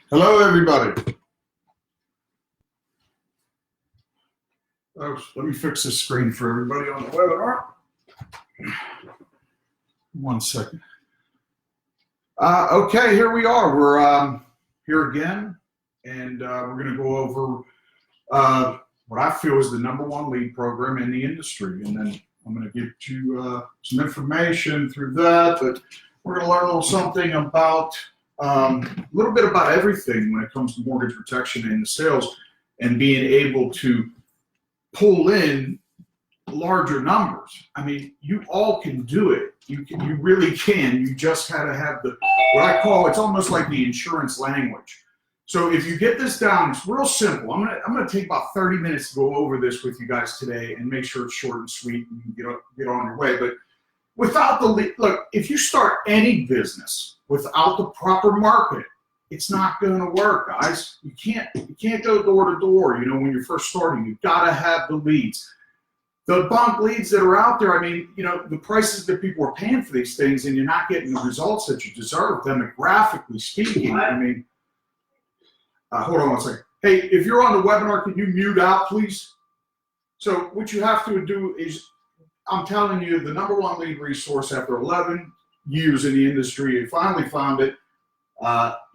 Hello, everybody. Oh, let me fix this screen for everybody on the webinar. 1 second. Okay, here we are. We're here again, and we're going to go over what I feel is the #1 lead program in the industry, and then I'm going to give you some information through that. But we're going to learn a little something about a little bit about everything when it comes to mortgage protection and the sales, and being able to pull in larger numbers. I mean, you all can do it. You really can. You just had to have what I call, it's almost like the insurance language. So if you get this down, it's real simple. I'm gonna take about 30 minutes to go over this with you guys today and make sure it's short and sweet and you can get on your way. But without the lead, look, if you start any business without the proper market, it's not going to work, guys. You can't go door to door. You know, when you're first starting, you've got to have the leads. The bunk leads that are out there, I mean, you know, the prices that people are paying for these things, and you're not getting the results that you deserve, demographically speaking. I mean, hold on 1 second. Hey, if you're on the webinar, can you mute out, please? So what you have to do is, I'm telling you, the #1 lead resource after 11 years in the industry, and finally found it.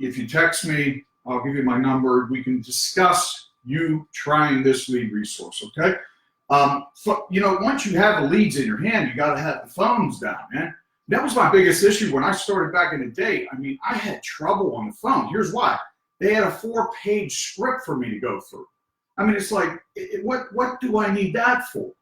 If you text me, I'll give you my number. We can discuss you trying this lead resource, okay? You know, once you have the leads in your hand, you got to have the phones down, man. That was my biggest issue when I started back in the day. I mean, I had trouble on the phone. Here's why. They had a 4-page script for me to go through. I mean, it's like, what do I need that for?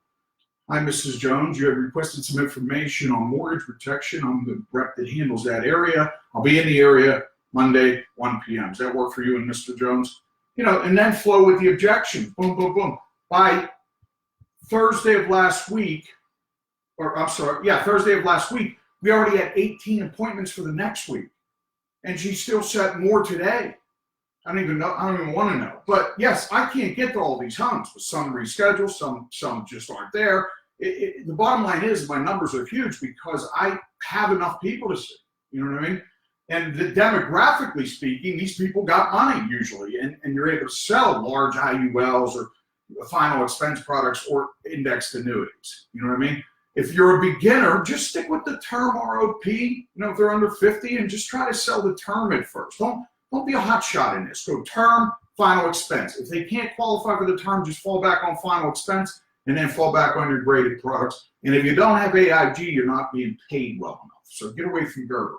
Hi, Mrs. Jones. You have requested some information on mortgage protection. I'm the rep that handles that area. I'll be in the area Monday, 1 p.m. Does that work for you and Mr. Jones? You know, and then flow with the objections. Boom, boom, boom. By Thursday of last week, Thursday of last week, we already had 18 appointments for the next week. And she still set more today. I don't even know. I don't even want to know. But yes, I can't get to all these homes. But some reschedule, some just aren't there. The bottom line is my numbers are huge because I have enough people to see. You know what I mean? And demographically speaking, these people got money usually, and you're able to sell large IULs or final expense products or indexed annuities. You know what I mean? If you're a beginner, just stick with the term ROP. You know, if they're under 50, and just try to sell the term at first. Don't be a hot shot in this. Go term, final expense. If they can't qualify for the term, just fall back on final expense and then fall back on your graded products. And if you don't have AIG, you're not being paid well enough. So get away from Gerber.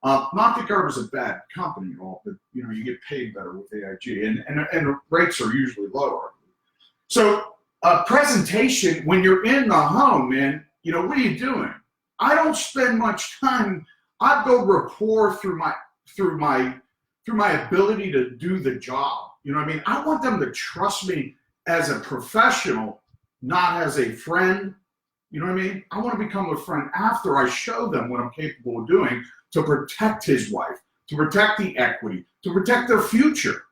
Not that Gerber's a bad company at all, but you know, you get paid better with AIG, and rates are usually lower. So presentation, when you're in the home, man, you know, what are you doing? I don't spend much time. I build rapport through my ability to do the job. You know what I mean? I want them to trust me as a professional, not as a friend. You know what I mean? I want to become a friend after I show them what I'm capable of doing to protect his wife, to protect the equity, to protect their future.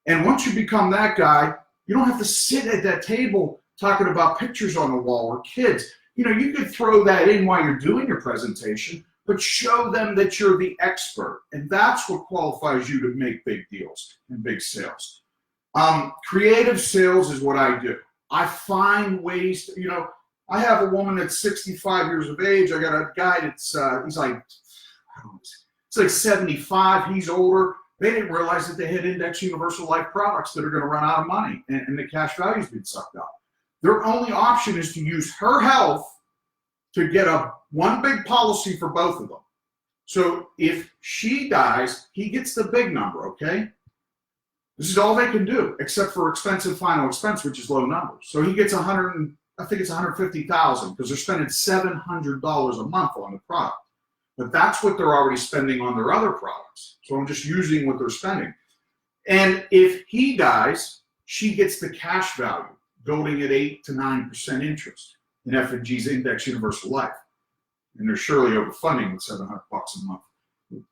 And once you become that guy, you don't have to sit at that table talking about pictures on the wall or kids. You know, you could throw that in while you're doing your presentation, but show them that you're the expert. And that's what qualifies you to make big deals and big sales. Creative sales is what I do. I find ways to, you know, I have a woman that's 65 years of age. I got a guy that's, he's like, it's like 75, he's older. They didn't realize that they had index universal life products that are going to run out of money and the cash value's been sucked up. Their only option is to use her health to get one big policy for both of them. So if she dies, he gets the big number, okay? This is all they can do, except for expensive final expense, which is low numbers. So he gets I think it's $150,000 because they're spending $700 a month on the product. But that's what they're already spending on their other products. So I'm just using what they're spending. And if he dies, she gets the cash value, building at 8 to 9% interest in F&G's Index Universal Life. And they're surely overfunding with $700 a month.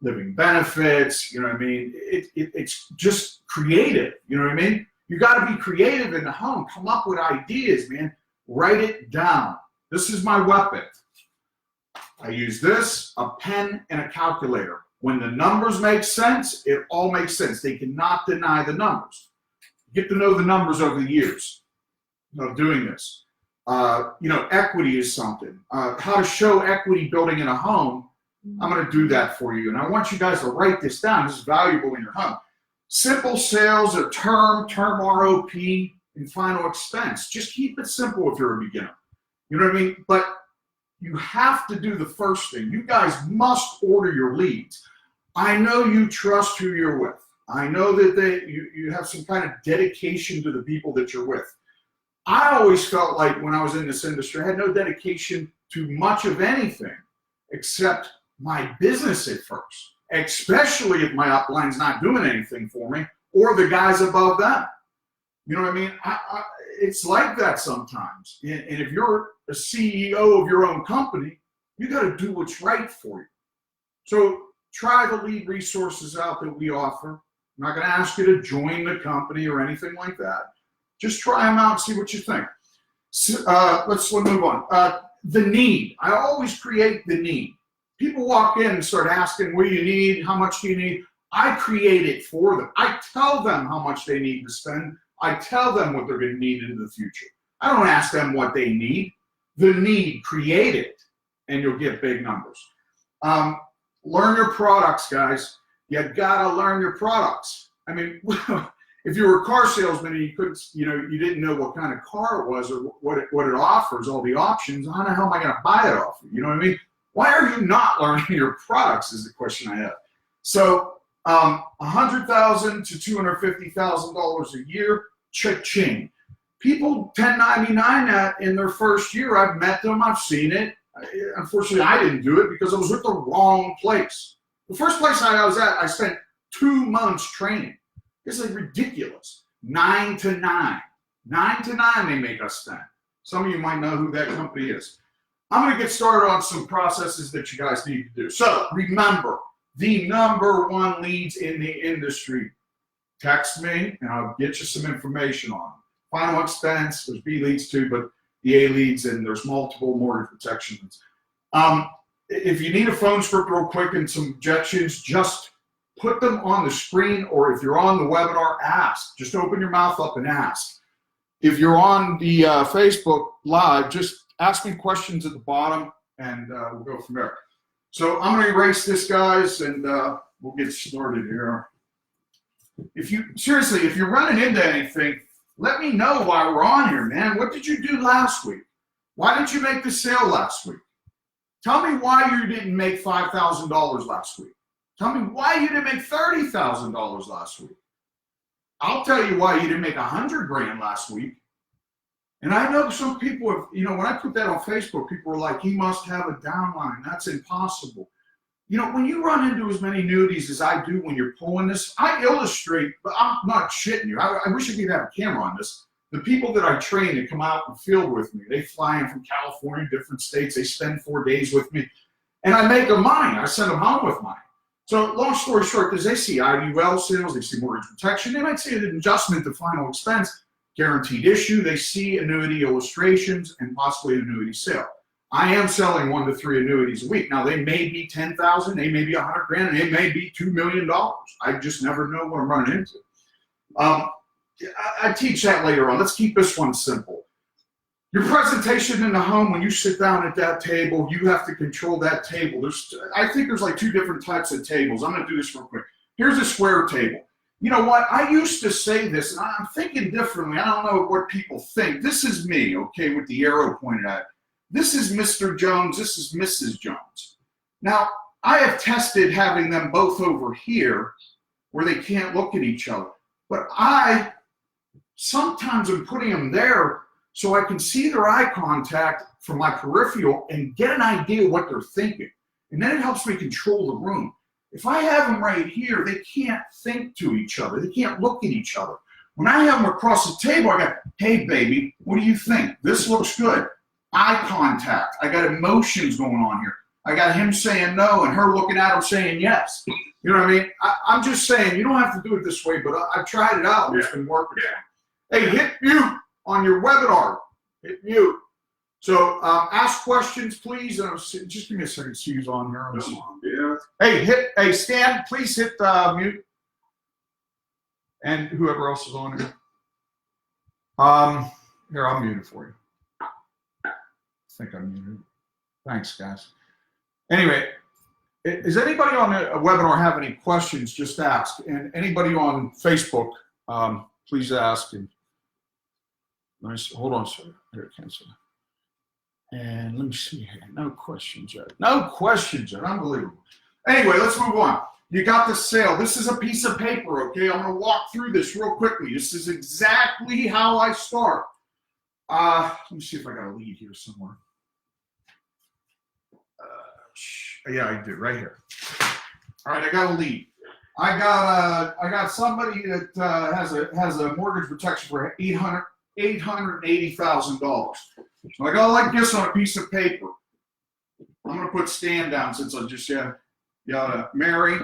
Living benefits, you know what I mean? It's just creative, you know what I mean? You got to be creative in the home. Come up with ideas, man. Write it down. This is my weapon. I use this, a pen, and a calculator. When the numbers make sense, it all makes sense. They cannot deny the numbers. Get to know the numbers over the years of doing this. Equity is something. How to show equity building in a home, I'm going to do that for you. And I want you guys to write this down. This is valuable in your home. Simple sales are term ROP, and final expense. Just keep it simple if you're a beginner. You know what I mean? But you have to do the first thing. You guys must order your leads. I know you trust who you're with. I know that you have some kind of dedication to the people that you're with. I always felt like when I was in this industry, I had no dedication to much of anything except my business at first, especially if my upline's not doing anything for me or the guys above them. You know what I mean? It's like that sometimes. And if you're a CEO of your own company, you got to do what's right for you. So try the lead resources out that we offer. I'm not going to ask you to join the company or anything like that. Just try them out and see what you think. So, let's move on. The need. I always create the need. People walk in and start asking, what do you need? How much do you need? I create it for them. I tell them how much they need to spend. I tell them what they're going to need in the future. I don't ask them what they need. The need, create it, and you'll get big numbers. Learn your products, guys. You gotta learn your products. I mean, if you were a car salesman and you didn't know what kind of car it was or what it offers, all the options, how the hell am I going to buy it off of? You know what I mean? Why are you not learning your products is the question I have. So $100,000 to $250,000 a year, cha-ching. People 1099 that in their first year. I've met them, I've seen it. Unfortunately, I didn't do it because I was with the wrong place. The first place I was at, I spent 2 months training. It's like ridiculous. 9 to 9. 9 to 9 they make us spend. Some of you might know who that company is. I'm going to get started on some processes that you guys need to do. So remember, the #1 leads in the industry. Text me and I'll get you some information on them. Final expense, there's B leads too, but the A leads, and there's multiple mortgage protections. If you need a phone script real quick and some objections, just put them on the screen, or if you're on the webinar, ask. Just open your mouth up and ask. If you're on the Facebook Live, just ask me questions at the bottom, and we'll go from there. So I'm going to erase this, guys, and we'll get started here. If you're running into anything, let me know why we're on here, man. What did you do last week? Why didn't you make the sale last week? Tell me why you didn't make $5,000 last week. Tell me why you didn't make $30,000 last week. I'll tell you why you didn't make $100,000 last week. And I know some people have, when I put that on Facebook, people were like, he must have a downline. That's impossible. When you run into as many annuities as I do when you're pulling this, I illustrate, but I'm not shitting you. I wish I could have a camera on this. The people that I train that come out in the field with me, they fly in from California, different states. They spend 4 days with me. And I make them money. I send them home with money. So long story short, because they see IUL sales, they see mortgage protection, they might see an adjustment to final expense, guaranteed issue, they see annuity illustrations, and possibly an annuity sale. I am selling 1 to 3 annuities a week. Now, they may be $10,000, they may be $100,000, and they may be $2 million. I just never know what I'm running into. I teach that later on. Let's keep this one simple. Your presentation in the home, when you sit down at that table, you have to control that table. I think there's like 2 different types of tables. I'm going to do this real quick. Here's a square table. You know what? I used to say this, and I'm thinking differently. I don't know what people think. This is me, okay, with the arrow pointed at it. This is Mr. Jones. This is Mrs. Jones. Now, I have tested having them both over here where they can't look at each other. But I sometimes am putting them there so I can see their eye contact from my peripheral and get an idea of what they're thinking. And then it helps me control the room. If I have them right here, they can't think to each other. They can't look at each other. When I have them across the table, I go, hey, baby, what do you think? This looks good. Eye contact. I got emotions going on here. I got him saying no and her looking at him saying yes. You know what I mean? I'm just saying, you don't have to do it this way, but I've tried it out. It's been working. Hey, hit mute on your webinar. Hit mute. So ask questions, please. Just give me a second. Sue's on here. Yeah. Hey, Stan, please hit mute. And whoever else is on here. Here, I'll mute it for you. I think I'm muted. Thanks, guys. Anyway, is anybody on the webinar have any questions? Just ask. And anybody on Facebook, please ask. And hold on, sir. Here, cancel. And let me see here. No questions yet. No questions yet. Unbelievable. Anyway, let's move on. You got the sale. This is a piece of paper, okay? I'm going to walk through this real quickly. This is exactly how I start. Let me see if I got a lead here somewhere. Yeah, I do, right here. All right, I got a lead. I got somebody that has a mortgage protection for $880,000. I got like this on a piece of paper. I'm gonna put Stan down since I just Mary,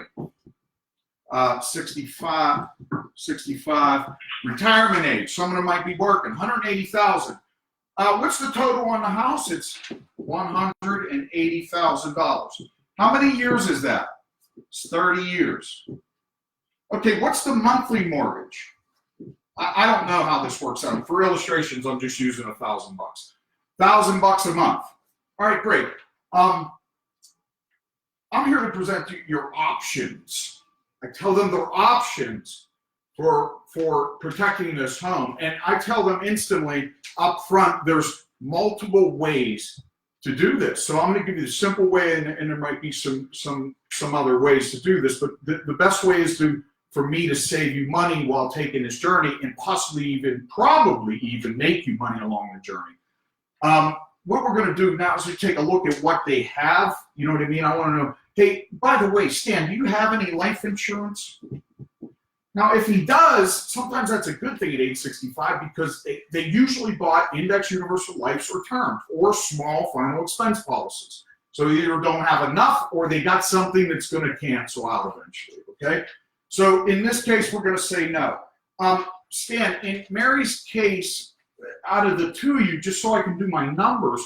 65, retirement age. Someone might be working, 180,000. What's the total on the house? It's $180,000. How many years is that? It's 30 years. Okay, what's the monthly mortgage? I don't know how this works out. For illustrations, I'm just using $1,000. $1,000 a month. All right, great. I'm here to present you your options. I tell them their options for protecting this home, and I tell them instantly up front there's multiple ways to do this. So I'm going to give you the simple way, and there might be some other ways to do this, but the best way is for me to save you money while taking this journey, and probably even make you money along the journey. What we're going to do now is we take a look at what they have. You know what I mean? I want to know, hey, by the way, Stan, do you have any life insurance? Now, if he does, sometimes that's a good thing at age 65 because they usually bought index universal lives or term or small final expense policies. So they either don't have enough or they got something that's going to cancel out eventually, okay? So in this case, we're going to say no. Stan, in Mary's case, out of the two of you, just so I can do my numbers,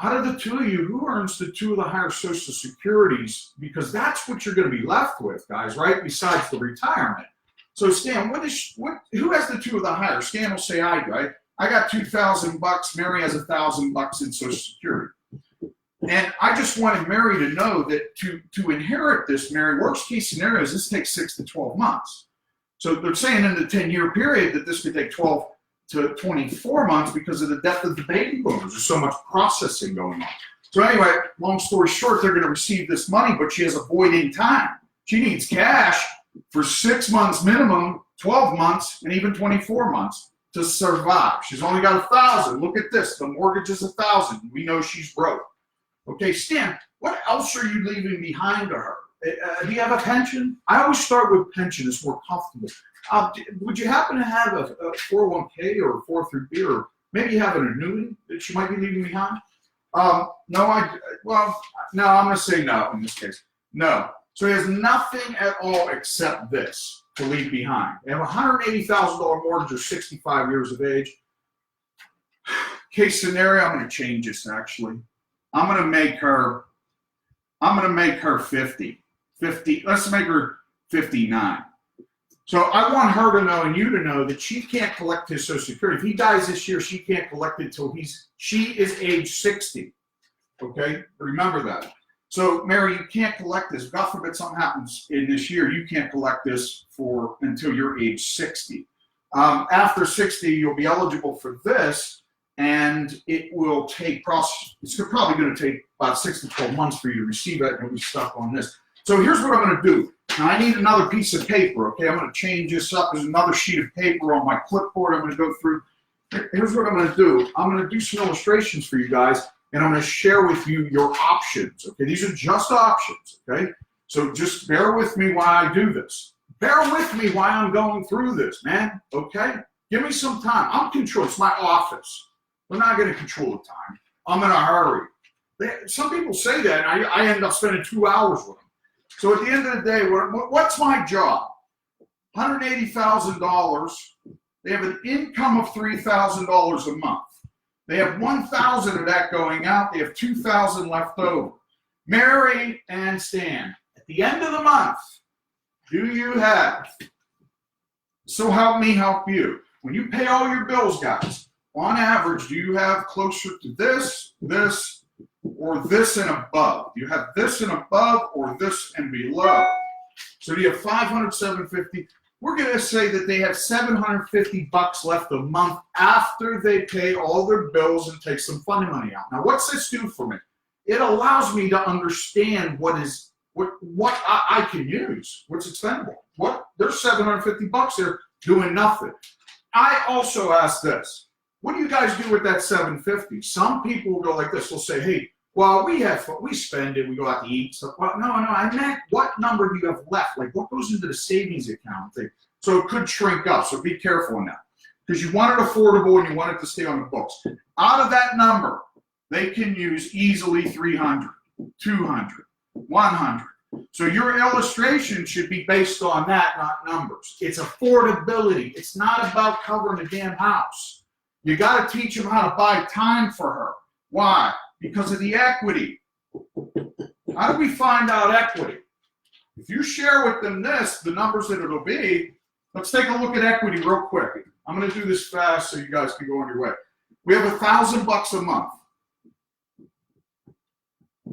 out of the two of you, who earns the two of the higher Social Securities? Because that's what you're going to be left with, guys, right? Besides the retirement. So Stan, who has the two of the higher? Stan will say I do. I got $2,000. Mary has $1,000 in Social Security. And I just wanted Mary to know that to inherit this, Mary, worst case scenarios, this takes 6 to 12 months. So they're saying in the 10-year period that this could take 12 to 24 months because of the death of the baby boomers. There's so much processing going on. So anyway, long story short, they're going to receive this money, but she has a void in time. She needs cash for 6 months minimum, 12 months, and even 24 months to survive. She's only got $1,000. Look at this. The mortgage is $1,000. We know she's broke. Okay, Stan, what else are you leaving behind to her? Do you have a pension? I always start with pension. It's more comfortable. Would you happen to have a 401k or a 403b, or maybe you have an annuity that she might be leaving behind? No, I'm going to say no in this case. No. So he has nothing at all except this to leave behind. They have a $180,000 mortgage or 65 years of age. Case scenario, I'm going to change this actually. I'm going to make her 50. Let's make her 59. So I want her to know and you to know that she can't collect his Social Security. If he dies this year, she can't collect it till she is age 60. Okay? Remember that. So Mary, you can't collect this. God forbid something happens in this year, you can't collect this until you're age 60. After 60, you'll be eligible for this, and it will take it's probably going to take about 6 to 12 months for you to receive it, and you'll be stuck on this. So here's what I'm going to do. Now I need another piece of paper, okay? I'm going to change this up. There's another sheet of paper on my clipboard I'm going to go through. Here's what I'm going to do. I'm going to do some illustrations for you guys, and I'm going to share with you your options, okay? These are just options, okay? So just bear with me while I do this. Bear with me while I'm going through this, man, okay? Give me some time. I'm controlling. It's my office. We're not going to control the time. I'm in a hurry. Some people say that, and I end up spending 2 hours with them. So at the end of the day, what's my job? $180,000. They have an income of $3,000 a month. They have 1,000 of that going out. They have 2,000 left over. Mary and Stan, at the end of the month, do you have, so help me help you, when you pay all your bills, guys, on average, do you have closer to this, this, or this and above? Do you have this and above or this and below? So do you have 500, 750? We're going to say that they have $750 left a month after they pay all their bills and take some funny money out. Now, what's this do for me? It allows me to understand what I can use, what's expendable. There's $750 there doing nothing. I also ask this. What do you guys do with that $750? Some people will go like this. They'll say, hey, well, we spend it, we go out to eat. So, well, no, I meant what number do you have left? Like what goes into the savings account thing? So it could shrink up, so be careful on that. Because you want it affordable and you want it to stay on the books. Out of that number, they can use easily 300, 200, 100. So your illustration should be based on that, not numbers. It's affordability. It's not about covering a damn house. You got to teach them how to buy time for her. Why? Because of the equity. How do we find out equity? If you share with them the numbers that it'll be, let's take a look at equity real quick. I'm going to do this fast so you guys can go on your way. We have $1,000 a month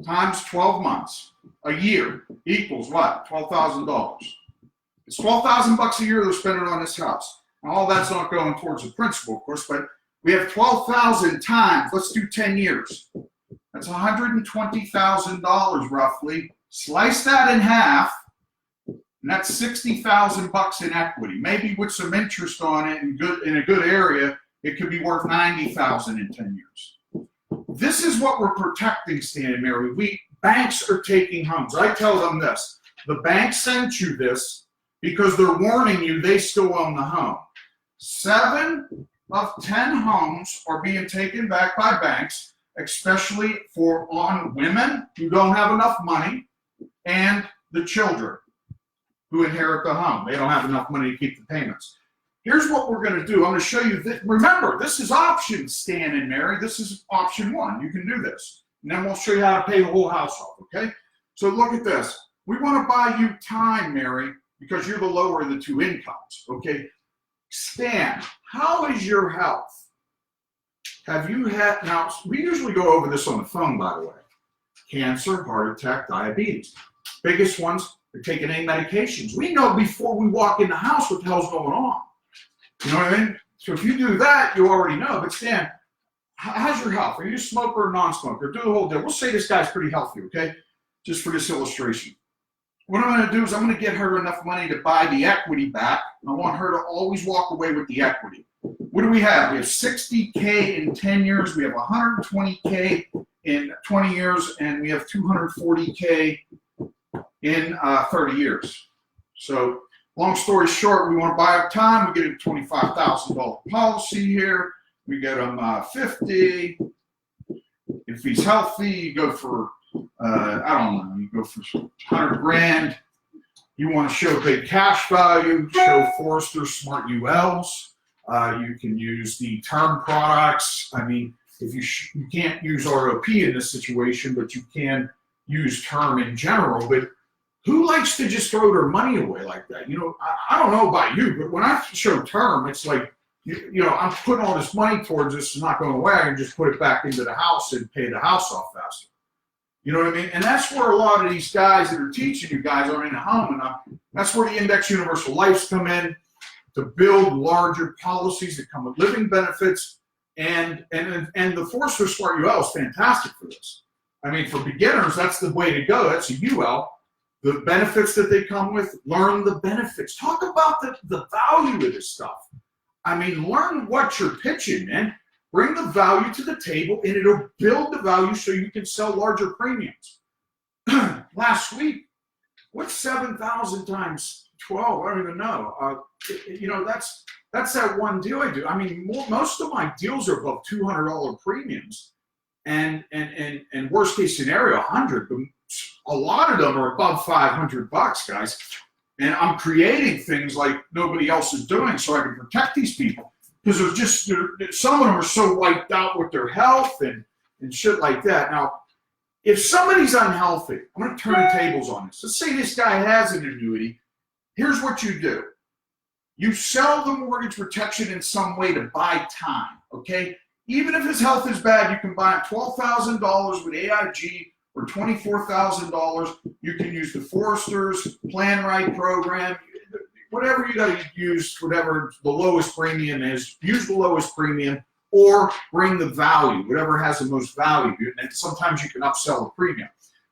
times 12 months. A year equals what? $12,000. It's $12,000 a year they're spending on this house. Now, all that's not going towards the principal, of course, but we have 12,000 times, let's do 10 years. That's $120,000 roughly. Slice that in half, and that's $60,000 in equity. Maybe with some interest on it in a good area, it could be worth $90,000 in 10 years. This is what we're protecting, Stan and Mary. Banks are taking homes. I tell them this. The bank sent you this because they're warning you they still own the home. 7 of 10 homes are being taken back by banks, especially on women who don't have enough money and the children who inherit the home. They don't have enough money to keep the payments. Here's what we're going to do. I'm going to show you that. Remember, this is option, Stan and Mary. This is option 1. You can do this. And then we'll show you how to pay the whole house off, okay? So look at this. We want to buy you time, Mary, because you're the lower of the two incomes, okay? Stan, how is your health? Have you had, now, we usually go over this on the phone, by the way. Cancer, heart attack, diabetes. Biggest ones, they're taking any medications. We know before we walk in the house what the hell's going on. You know what I mean? So if you do that, you already know. But Stan, how's your health? Are you a smoker or non-smoker? Do the whole deal. We'll say this guy's pretty healthy, okay? Just for this illustration. What I'm going to do is I'm going to get her enough money to buy the equity back. I want her to always walk away with the equity. What do we have? We have $60K in 10 years. We have $120K in 20 years. And we have $240K in 30 years. So long story short, we want to buy up time. We get a $25,000 policy here. We get him 50. If he's healthy, you go for, I don't know, you go for 100 grand. You want to show big cash value, show Forrester Smart ULs. You can use the term products. I mean, if you can't use ROP in this situation, but you can use term in general. But who likes to just throw their money away like that? You know, I don't know about you, but when I show term, it's like, you know, I'm putting all this money towards this, it's not going away. I can just put it back into the house and pay the house off faster. You know what I mean? And that's where a lot of these guys that are teaching you guys are in the home. And that's where the index universal lives come in to build larger policies that come with living benefits. And the Forrester Smart UL is fantastic for this. I mean, for beginners, that's the way to go. That's a UL. The benefits that they come with, learn the benefits. Talk about the value of this stuff. I mean, learn what you're pitching, man. Bring the value to the table, and it'll build the value so you can sell larger premiums. Last week, what's 7,000 times 12? I don't even know. You know, that's that one deal I do. I mean, most of my deals are above $200 premiums, and worst case scenario, 100. But a lot of them are above $500, guys. And I'm creating things like nobody else is doing so I can protect these people. because there's just, some of them are so wiped out with their health and shit like that. Now, if somebody's unhealthy, I'm going to turn the tables on this. Let's say this guy has an annuity. Here's what you do. You sell the mortgage protection in some way to buy time, okay? Even if his health is bad, you can buy $12,000 with AIG or $24,000. You can use the Foresters Plan Right program. Whatever you got to use, whatever the lowest premium is, use the lowest premium or bring the value, whatever has the most value. And sometimes you can upsell the premium.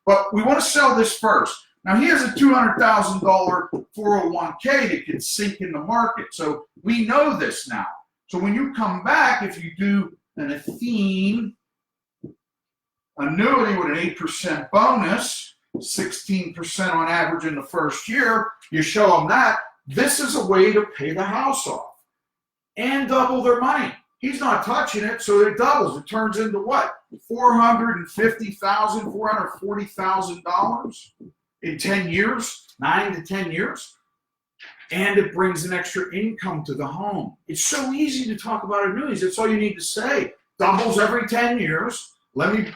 But we want to sell this first. Now, he has a $200,000 401k that can sink in the market. So we know this now. So when you come back, if you do an Athene annuity with an 8% bonus, 16% on average in the first year, you show them that, this is a way to pay the house off and double their money. He's not touching it, so it doubles. It turns into what? $450,000, $440,000 in 10 years, 9 to 10 years. And it brings an extra income to the home. It's so easy to talk about annuities. That's all you need to say. Doubles every 10 years. You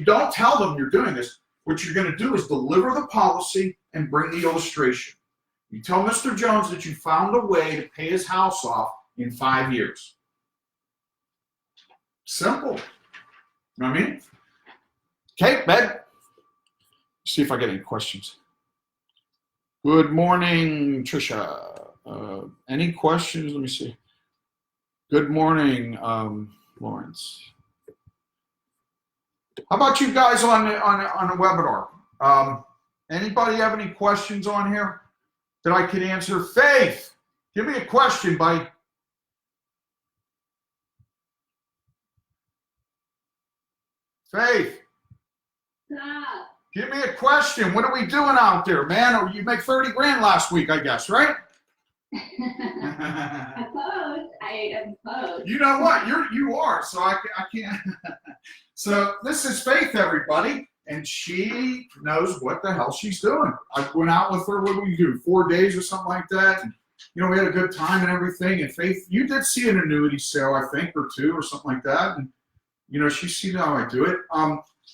don't tell them you're doing this. What you're going to do is deliver the policy and bring the illustration. You tell Mr. Jones that you found a way to pay his house off in 5 years. Simple. You know what I mean? Okay, Ben. See if I get any questions. Good morning, Trisha. Any questions? Let me see. Good morning, Lawrence. How about you guys on the webinar? Anybody have any questions on here that I can answer? Faith, give me a question, buddy. Faith. Stop. Give me a question. What are we doing out there, man? Or you make 30 grand last week, I guess, right? Opposed. I am opposed. You know what? You are. So I can't. So this is Faith, everybody, and she knows what the hell she's doing. I went out with her. What did we do? 4 days or something like that. And, we had a good time and everything. And Faith, you did see an annuity sale, I think, or two or something like that. And she's seen how I do it.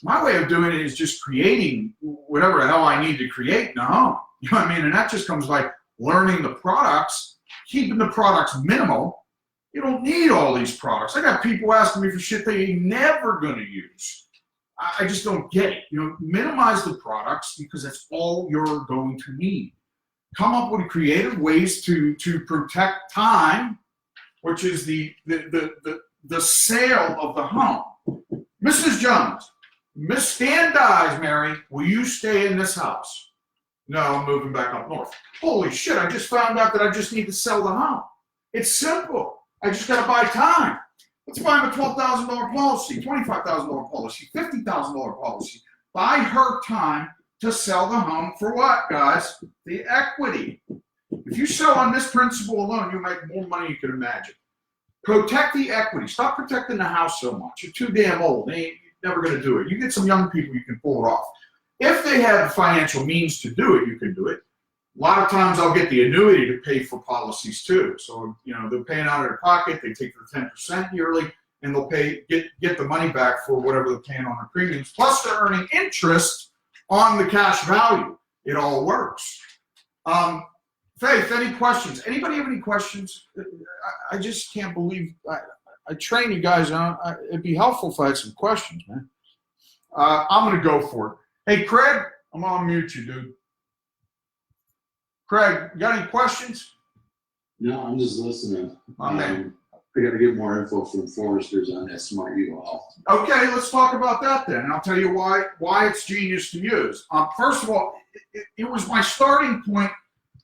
My way of doing it is just creating whatever the hell I need to create in a home. You know what I mean? And that just comes by learning the products, keeping the products minimal. You don't need all these products. I got people asking me for shit they ain't never going to use. I just don't get it. Minimize the products because that's all you're going to need. Come up with creative ways to protect time, which is the sale of the home. Mrs. Jones, Miss Standies, Mary, will you stay in this house? No, I'm moving back up north. Holy shit, I just found out that I just need to sell the home. It's simple. I just got to buy time. Let's buy him a $12,000 policy, $25,000 policy, $50,000 policy. Buy her time to sell the home for what, guys? The equity. If you sell on this principle alone, you make more money you can imagine. Protect the equity. Stop protecting the house so much. You're too damn old. You're never going to do it. You get some young people, you can pull it off. If they have financial means to do it, you can do it. A lot of times I'll get the annuity to pay for policies too. So, they're paying out of their pocket. They take their 10% yearly, and they'll get the money back for whatever they're paying on their premiums. Plus, they're earning interest on the cash value. It all works. Faith, any questions? Anybody have any questions? I just can't believe I train you guys on. It'd be helpful if I had some questions, man. I'm going to go for it. Hey, Craig, I'm going to mute you, dude. Craig, you got any questions? No, I'm just listening. Okay. I got to get more info from Foresters on that smart UL. Okay, let's talk about that then. And I'll tell you why it's genius to use. First of all, it was my starting point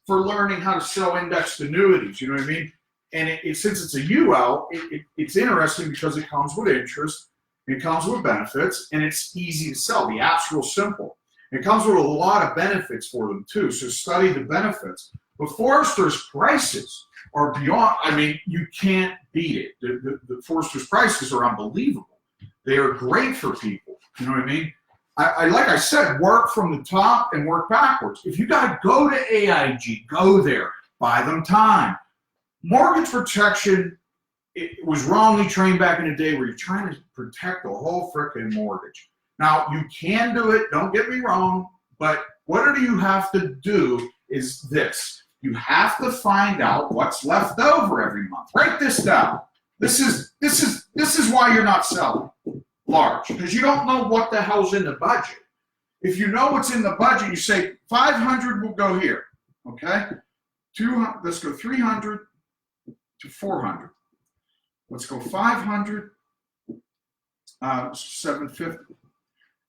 for learning how to sell indexed annuities. You know what I mean? And since it's a UL, it's interesting because it comes with interest, it comes with benefits, and it's easy to sell. The app's real simple. It comes with a lot of benefits for them too, so study the benefits. But Foresters' prices are beyond, you can't beat it. The Foresters' prices are unbelievable. They are great for people, you know what I mean? I like I said, work from the top and work backwards. If you gotta go to AIG, go there, buy them time. Mortgage protection it was wrongly trained back in the day where you're trying to protect the whole frickin' mortgage. Now, you can do it, don't get me wrong, but what do you have to do is this. You have to find out what's left over every month. Write this down. This is why you're not selling large, because you don't know what the hell's in the budget. If you know what's in the budget, you say 500 will go here, okay? 200, let's go 300 to 400. Let's go 500, 750.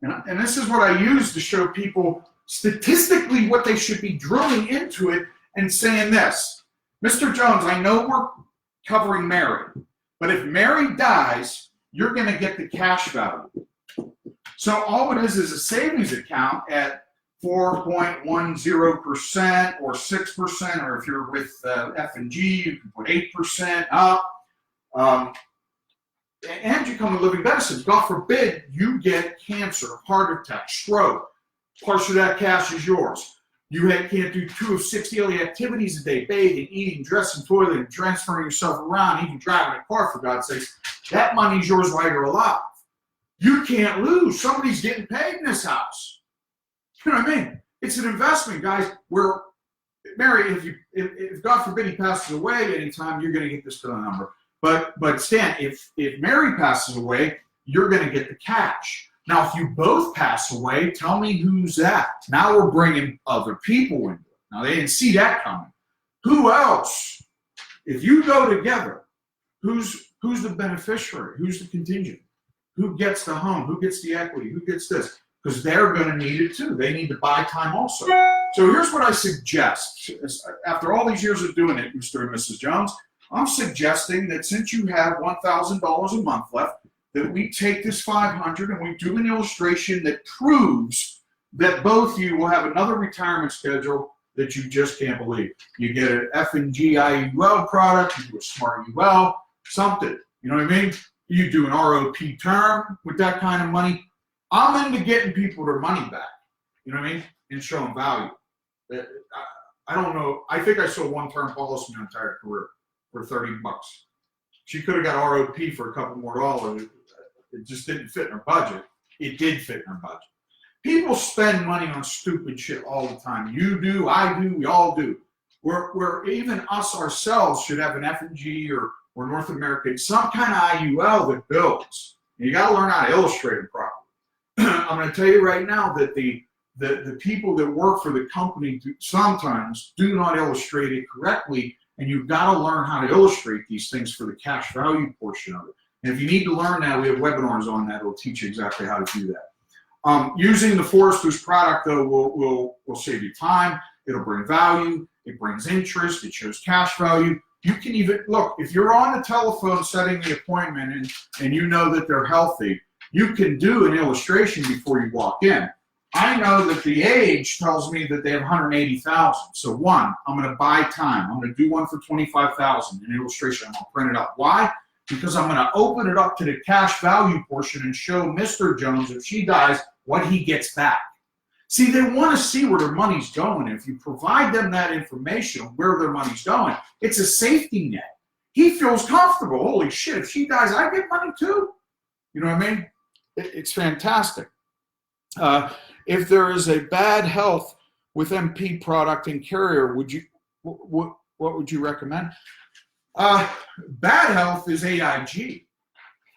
And this is what I use to show people statistically what they should be drilling into it and saying this. Mr. Jones, I know we're covering Mary, but if Mary dies, you're going to get the cash value. So all it is a savings account at 4.10% or 6%, or if you're with F&G, you can put 8% up. And you come with living benefits. God forbid you get cancer, heart attack, stroke. Part of that cash is yours. You can't do 2 of 6 daily activities a day: bathing, eating, dressing, toileting, transferring yourself around, even driving a car, for God's sakes. That money's yours while you're alive. You can't lose. Somebody's getting paid in this house. You know what I mean? It's an investment, guys. Where Mary, if God forbid he passes away at any time, you're going to get this to the number. But Stan, if Mary passes away, you're going to get the cash. Now, if you both pass away, tell me who's that. Now we're bringing other people into it. Now, they didn't see that coming. Who else? If you go together, who's the beneficiary? Who's the contingent? Who gets the home? Who gets the equity? Who gets this? Because they're going to need it too. They need to buy time also. So here's what I suggest. After all these years of doing it, Mr. and Mrs. Jones, I'm suggesting that since you have $1,000 a month left, that we take this 500 and we do an illustration that proves that both you will have another retirement schedule that you just can't believe. You get an F&G IUL product, you do a Smart UL, something. You know what I mean? You do an ROP term with that kind of money. I'm into getting people their money back. You know what I mean? And showing value. I don't know. I think I sold one term policy my entire career for $30. She could have got ROP for a couple more dollars. It just didn't fit in her budget. It did fit in her budget. People spend money on stupid shit all the time. You do, I do, we all do. Where even us ourselves should have an F&G or North American, some kind of IUL that builds. And you got to learn how to illustrate it properly. I'm going to tell you right now that the people that work for the company sometimes do not illustrate it correctly, and you've got to learn how to illustrate these things for the cash value portion of it. And if you need to learn that, we have webinars on that. It'll teach you exactly how to do that. Using the Forester's product, though, will save you time. It'll bring value. It brings interest. It shows cash value. You can even, look, if you're on the telephone setting the appointment and you know that they're healthy, you can do an illustration before you walk in. I know that the age tells me that they have 180,000. So one, I'm going to buy time. I'm going to do one for 25,000, an illustration. I'm going to print it up. Why? Because I'm going to open it up to the cash value portion and show Mr. Jones, if she dies, what he gets back. See, they want to see where their money's going. If you provide them that information on where their money's going, it's a safety net. He feels comfortable. Holy shit, if she dies, I get money too. You know what I mean? It's fantastic. If there is a bad health with MP product and carrier, what would you recommend? Bad health is AIG.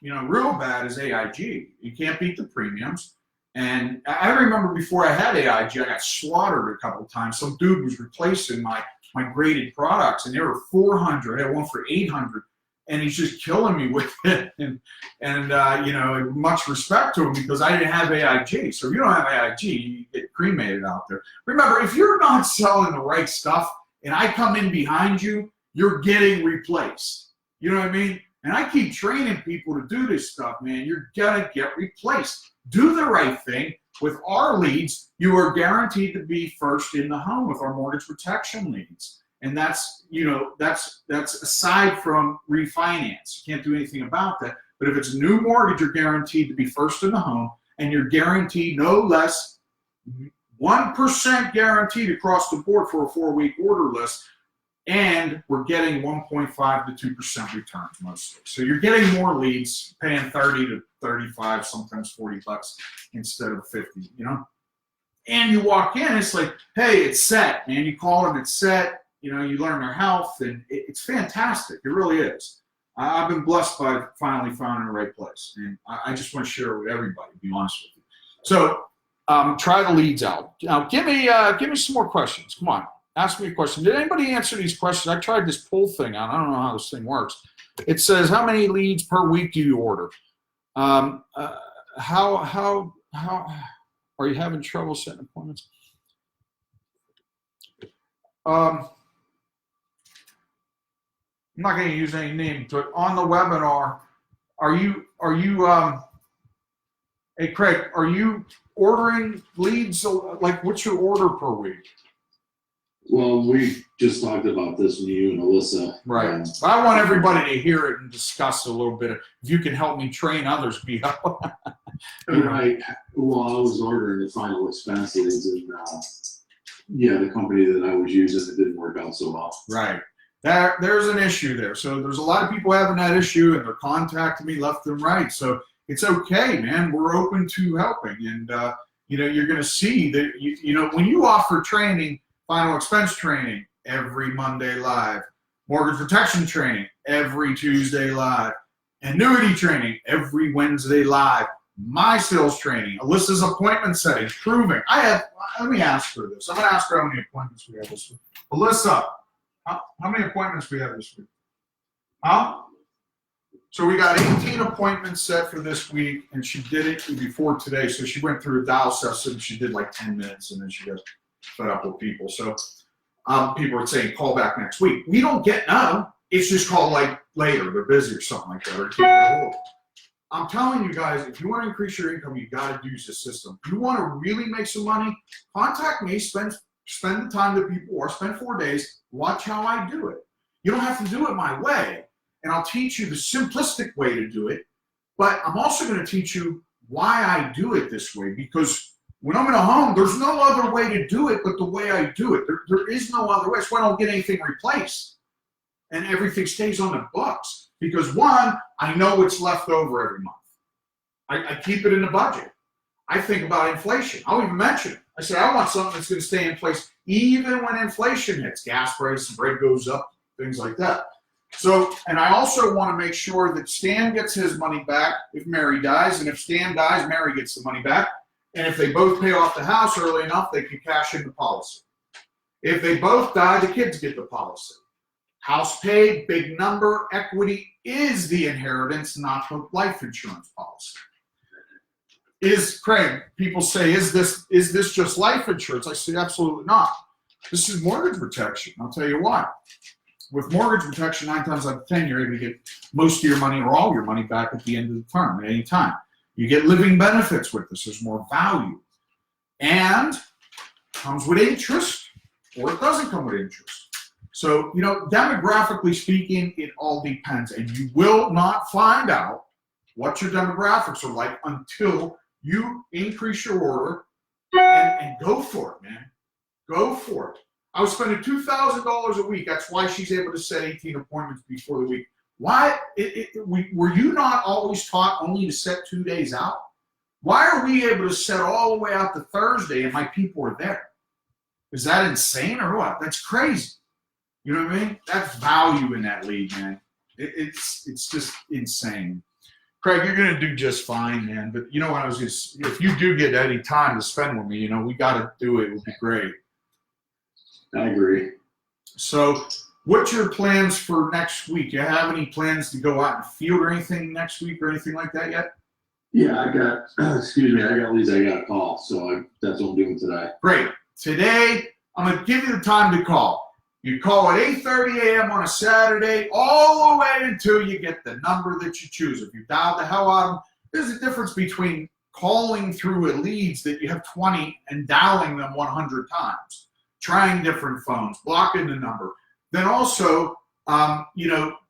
You know, real bad is AIG. You can't beat the premiums. And I remember before I had AIG, I got slaughtered a couple of times. Some dude was replacing my graded products, and they were 400. I had one for 800, and he's just killing me with it. And you know, much respect to him because I didn't have AIG. So if you don't have AIG, you get cremated out there. Remember, if you're not selling the right stuff, and I come in behind you, you're getting replaced. You know what I mean? And I keep training people to do this stuff, man. You're gonna get replaced. Do the right thing. With our leads, you are guaranteed to be first in the home with our mortgage protection leads. And that's, you know, that's aside from refinance. You can't do anything about that. But if it's a new mortgage, you're guaranteed to be first in the home, and you're guaranteed no less 1% guaranteed across the board for a 4-week order list. and we're getting 1.5 to 2% returns mostly. So you're getting more leads, paying 30 to 35, sometimes $40 instead of 50, you know? And you walk in, it's like, hey, it's set, man. You call them, it's set. You know, you learn their health, and it's fantastic. It really is. I've been blessed by finally finding the right place, and I just want to share it with everybody, to be honest with you. So try the leads out. Now, give me some more questions. Come on, ask me a question. Did anybody answer these questions? I tried this poll thing out. I don't know how this thing works. It says, how many leads per week do you order? How are you having trouble setting appointments? I'm not going to use any name, but on the webinar, hey Craig, are you ordering leads? Like, what's your order per week? Well, we just talked about this with you and Alyssa. Right. I want everybody to hear it and discuss a little bit. If you can help me train others, be helpful. Right. Well, I was ordering the final expense leads, and the company that I was using, it didn't work out so well. Right. There's an issue there. So there's a lot of people having that issue, and they're contacting me left and right. So it's okay, man. We're open to helping, and you're going to see that when you offer training, final expense training every Monday live, mortgage protection training every Tuesday live, annuity training every Wednesday live, my sales training, Alyssa's appointment setting, proving. Let me ask her this. I'm going to ask her how many appointments we have this week. Alyssa, how many appointments we have this week? Huh? So we got 18 appointments set for this week, and she did it before today. So she went through a dial session. She did like 10 minutes, and then she got fed up with people. So people are saying, call back next week. We don't get no. It's just called like later. They're busy or something like that, or can't get a hold. I'm telling you guys, if you want to increase your income, you got to use the system. If you want to really make some money, contact me, spend the time that people are, spend 4 days, watch how I do it. You don't have to do it my way, and I'll teach you the simplistic way to do it, but I'm also going to teach you why I do it this way, because when I'm in a home, there's no other way to do it but the way I do it. There is no other way. That's why I don't get anything replaced, and everything stays on the books. Because one, I know what's left over every month. I keep it in the budget. I think about inflation. I'll even mention it. I say, I want something that's going to stay in place even when inflation hits. Gas prices, bread goes up, things like that. So, and I also want to make sure that Stan gets his money back if Mary dies. And if Stan dies, Mary gets the money back. And if they both pay off the house early enough, they can cash in the policy. If they both die, the kids get the policy. House paid, big number, equity is the inheritance, not the life insurance policy. Craig, people say, is this just life insurance? I say, absolutely not. This is mortgage protection. I'll tell you why. With mortgage protection, 9 times out of 10, you're able to get most of your money or all your money back at the end of the term at any time. You get living benefits with this. There's more value. And comes with interest, or it doesn't come with interest. So, demographically speaking, it all depends. And you will not find out what your demographics are like until you increase your order and go for it, man. Go for it. I was spending $2,000 a week. That's why she's able to set 18 appointments before the week. Why? Were you not always taught only to set 2 days out? Why are we able to set all the way out to Thursday and my people are there? Is that insane or what? That's crazy. You know what I mean? That's value in that lead, man. It's just insane. Craig, you're going to do just fine, man. But if you do get any time to spend with me, we got to do it. It would be great. I agree. So what's your plans for next week? Do you have any plans to go out and field or anything next week or anything like that yet? Yeah, I got leads I got to call. So that's what I'm doing today. Great. Today, I'm going to give you the time to call. You call at 8:30 a.m. on a Saturday all the way until you get the number that you choose. If you dial the hell out of them, there's a difference between calling through a leads that you have 20 and dialing them 100 times, trying different phones, blocking the number. Then also,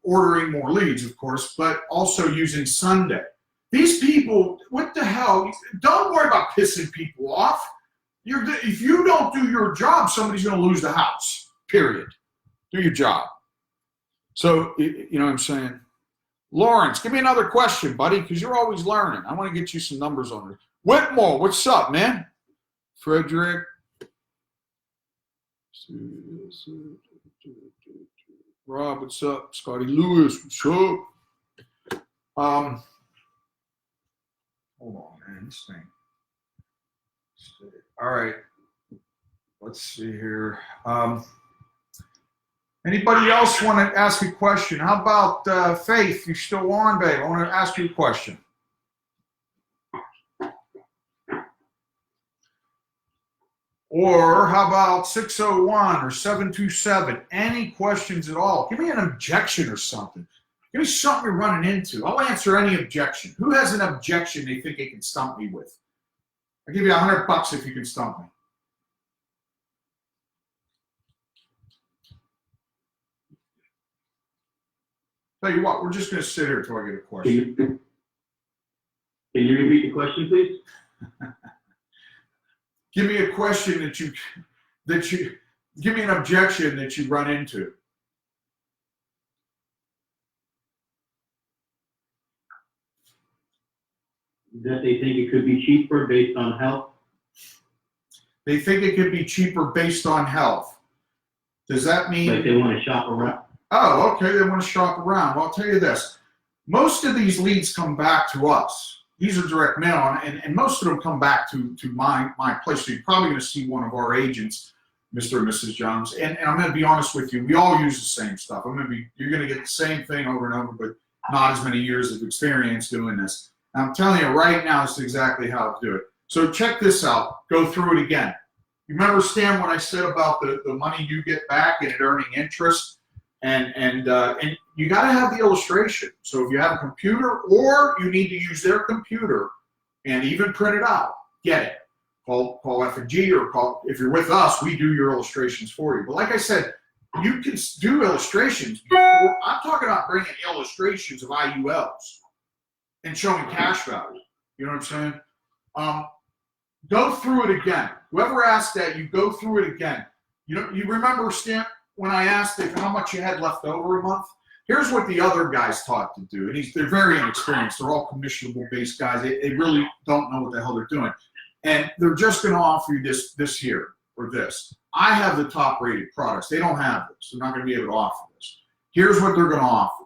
ordering more leads, of course, but also using Sunday. These people, what the hell? Don't worry about pissing people off. If you don't do your job, somebody's going to lose the house. Period. Do your job. So, you know what I'm saying? Lawrence, give me another question, buddy, because you're always learning. I want to get you some numbers on it. Whitmore, what's up, man? Frederick. Rob, what's up? Scotty Lewis, what's up? Hold on, man. This thing. All right. Let's see here. Anybody else want to ask a question? How about Faith? You still on, babe? I want to ask you a question. Or how about 601 or 727? Any questions at all? Give me an objection or something. Give me something you're running into. I'll answer any objection. Who has an objection they think they can stump me with? I'll give you $100 if you can stump me. Tell you what, we're just going to sit here until I get a question. Can you repeat the question, please? Give me a question give me an objection that you run into. That they think it could be cheaper based on health? They think it could be cheaper based on health. Does that mean? Like they want to shop around? Oh, okay, they want to shop around. Well, I'll tell you this. Most of these leads come back to us. These are direct mail, and most of them come back to my place. So you're probably going to see one of our agents, Mr. and Mrs. Jones. And I'm going to be honest with you. We all use the same stuff. You're going to get the same thing over and over, but not as many years of experience doing this. And I'm telling you right now, this is exactly how to do it. So check this out. Go through it again. You remember, Stan, what I said about the money you get back and it earning interest? And you got to have the illustration. So if you have a computer or you need to use their computer and even print it out, get it. Call F&G or call, if you're with us, we do your illustrations for you. But like I said, you can do illustrations before. I'm talking about bringing illustrations of IULs and showing cash value. You know what I'm saying? Go through it again. Whoever asked that, you go through it again. You remember, Stan, when I asked if how much you had left over a month? Here's what the other guys taught to do. And they're very inexperienced. They're all commissionable-based guys. They really don't know what the hell they're doing. And they're just going to offer you this here or this. I have the top-rated products. They don't have this. They're not going to be able to offer this. Here's what they're going to offer.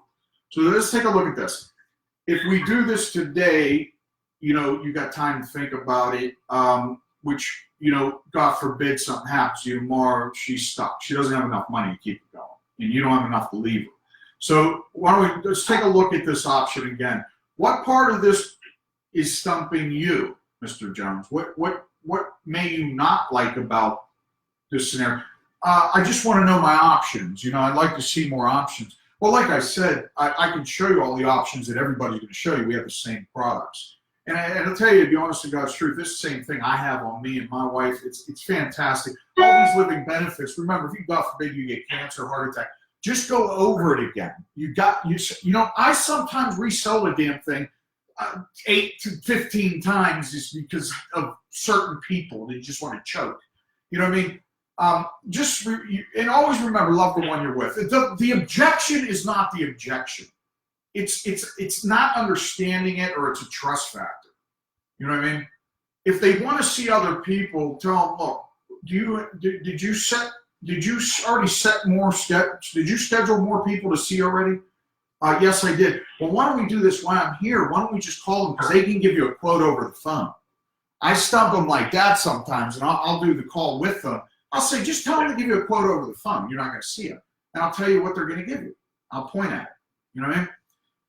So let's take a look at this. If we do this today, you got time to think about it, which, God forbid something happens to you tomorrow, she's stuck. She doesn't have enough money to keep it going, and you don't have enough to leave her. So let's take a look at this option again. What part of this is stumping you, Mr. Jones? What may you not like about this scenario? I just want to know my options. I'd like to see more options. Well, like I said, I can show you all the options that everybody's going to show you. We have the same products. And I'll tell you, to be honest to God's truth, this is the same thing I have on me and my wife. It's fantastic. All these living benefits. Remember, if you, God forbid, you get cancer or heart attack, just go over it again. I sometimes resell the damn thing 8 to 15 times just because of certain people. They just want to choke. You know what I mean? And always remember, love the one you're with. The objection is not the objection. It's not understanding it, or it's a trust factor. You know what I mean? If they want to see other people, tell them, look, did you already set more steps? Did you schedule more people to see already? Yes, I did. Well, why don't we do this while I'm here? Why don't we just call them, because they can give you a quote over the phone. I stump them like that sometimes, and I'll do the call with them. I'll say, just tell them to give you a quote over the phone. You're not going to see them. And I'll tell you what they're going to give you. I'll point at it. You know what I mean?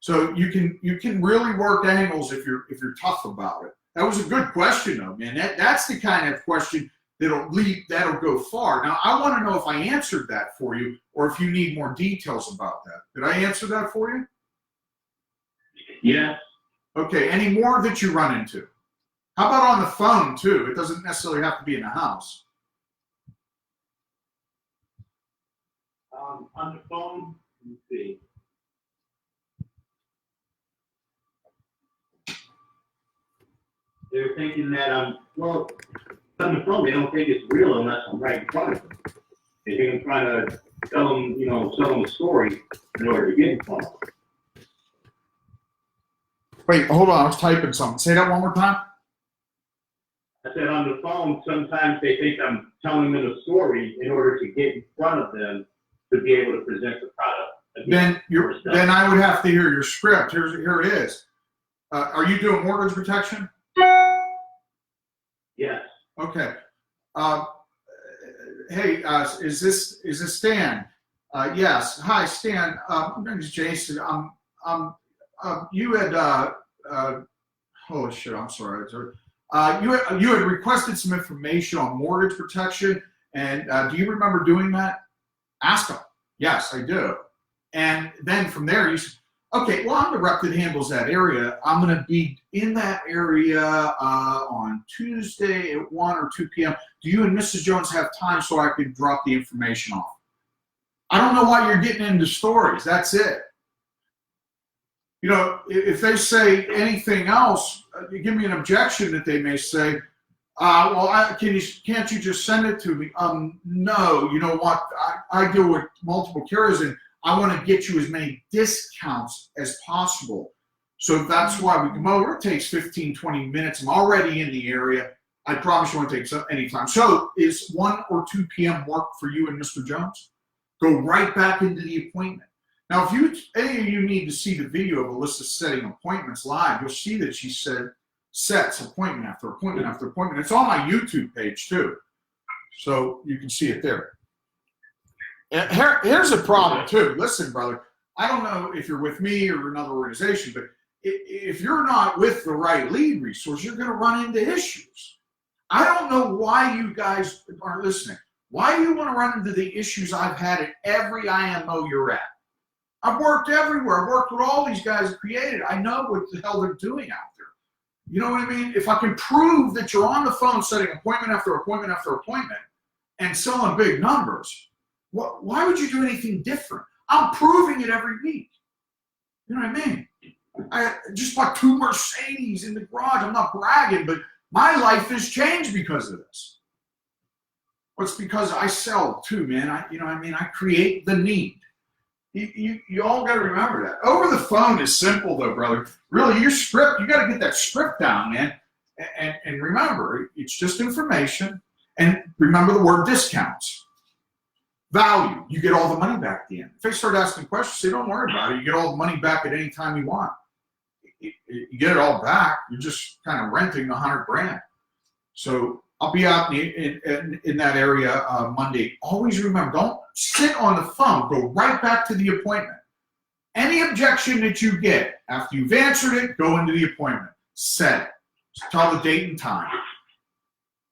So you can really work angles if you're tough about it. That was a good question, though, man. That's the kind of question that'll go far. Now, I want to know if I answered that for you, or if you need more details about that. Did I answer that for you? Yeah. Okay. Any more that you run into? How about on the phone too? It doesn't necessarily have to be in the house. On the phone, let's see. They're thinking that on the phone, they don't think it's real unless I'm right in front of them. They think I'm trying to tell them a story in order to get in front of them. Wait, hold on. I was typing something. Say that one more time. I said on the phone, sometimes they think I'm telling them a story in order to get in front of them to be able to present the product. Then I would have to hear your script. Here it is. Are you doing mortgage protection? Yes. Okay. Hey, is this Stan? Yes. Hi, Stan. My name is Jason. You had holy shit. I'm sorry. You had requested some information on mortgage protection, and do you remember doing that? Ask him. Yes, I do. And then from there, you said, okay, well, I'm the rep that handles that area. I'm going to be in that area on Tuesday at 1 or 2 p.m. Do you and Mrs. Jones have time so I can drop the information off? I don't know why you're getting into stories. That's it. You know, if they say anything else, give me an objection that they may say, well, can't you just send it to me? No, you know what? I deal with multiple carriers, and I want to get you as many discounts as possible. So that's why we come over. It takes 15, 20 minutes. I'm already in the area. I promise you won't take any time. So is 1 or 2 p.m. work for you and Mr. Jones? Go right back into the appointment. Now, if any of you need to see the video of Alyssa setting appointments live, you'll see that she sets appointment after appointment after appointment. It's on my YouTube page too, so you can see it there. And here's a problem too. Listen, brother, I don't know if you're with me or another organization, but if you're not with the right lead resource, you're going to run into issues. I don't know why you guys aren't listening. Why do you want to run into the issues I've had at every IMO you're at? I've worked everywhere. I've worked with all these guys that created. I know what the hell they're doing out there. You know what I mean? If I can prove that you're on the phone setting appointment after appointment after appointment and selling big numbers, why would you do anything different? I'm proving it every week. You know what I mean? I just bought 2 Mercedes in the garage. I'm not bragging, but my life has changed because of this. Well, it's because I sell too, man. I create the need. You all got to remember that. Over the phone is simple, though, brother. Really, your script, you got to get that script down, man. And remember, it's just information. And remember the word discounts. Value, you get all the money back at the end. If they start asking questions, say, don't worry about it. You get all the money back at any time you want. You get it all back. You're just kind of renting $100,000. So I'll be out in that area Monday. Always remember, don't sit on the phone. Go right back to the appointment. Any objection that you get after you've answered it, go into the appointment. Set it. Tell the date and time.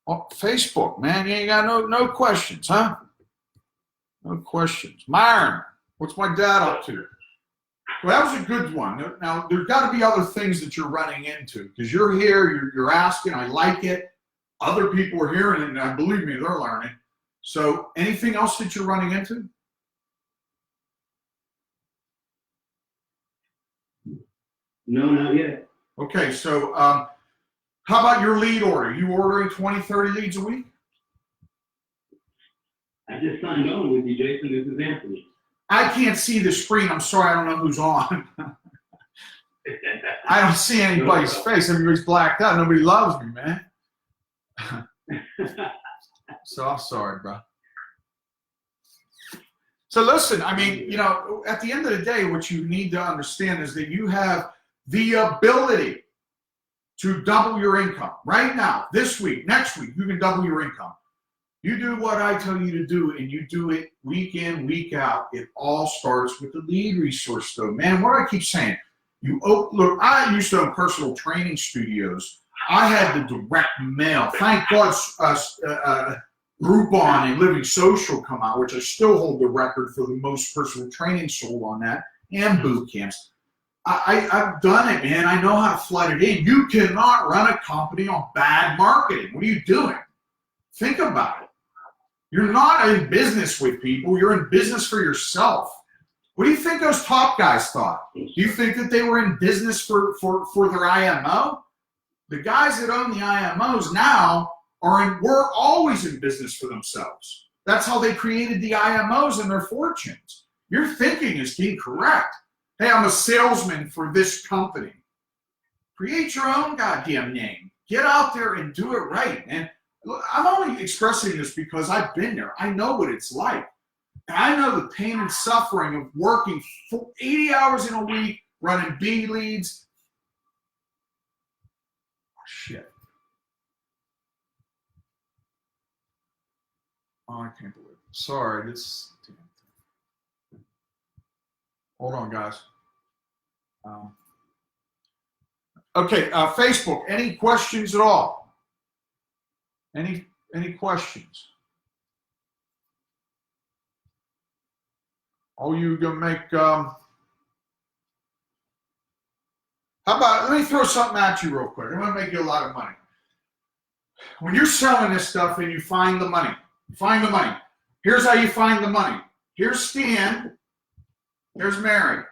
Oh, Facebook, man, you ain't got no questions, huh? No questions. Myron, what's my dad up to? Well, that was a good one. Now, there's got to be other things that you're running into because you're here, you're asking, I like it. Other people are hearing it, and believe me, they're learning. So anything else that you're running into? No, not yet. Okay, so how about your lead order? You ordering 20, 30 leads a week? I just signed on with you, Jason. This is Anthony. I can't see the screen. I'm sorry, I don't know who's on. I don't see anybody's face. Everybody's blacked out. Nobody loves me, man. So I'm sorry, bro. So listen, I mean, at the end of the day, what you need to understand is that you have the ability to double your income right now, this week, next week. You can double your income. You do what I tell you to do, and you do it week in, week out. It all starts with the lead resource, though. Man, what do I keep saying? Look, I used to own personal training studios. I had the direct mail. Thank God Groupon and Living Social come out, which I still hold the record for the most personal training sold on that, and boot camps. I've done it, man. I know how to flood it in. You cannot run a company on bad marketing. What are you doing? Think about it. You're not in business with people. You're in business for yourself. What do you think those top guys thought? Do you think that they were in business for their IMO? The guys that own the IMOs now were always in business for themselves. That's how they created the IMOs and their fortunes. Your thinking is incorrect. Hey, I'm a salesman for this company. Create your own goddamn name. Get out there and do it right, man. I'm only expressing this because I've been there. I know what it's like. And I know the pain and suffering of working 80 hours in a week, running B leads. Oh, shit. Oh, I can't believe it. Sorry, this. Hold on, guys. Okay, Facebook. Any questions at all? Any questions? Oh, you gonna make? How about? Let me throw something at you real quick. I'm gonna make you a lot of money. When you're selling this stuff and you find the money. Find the money. Here's how you find the money. Here's Stan. Here's Mary.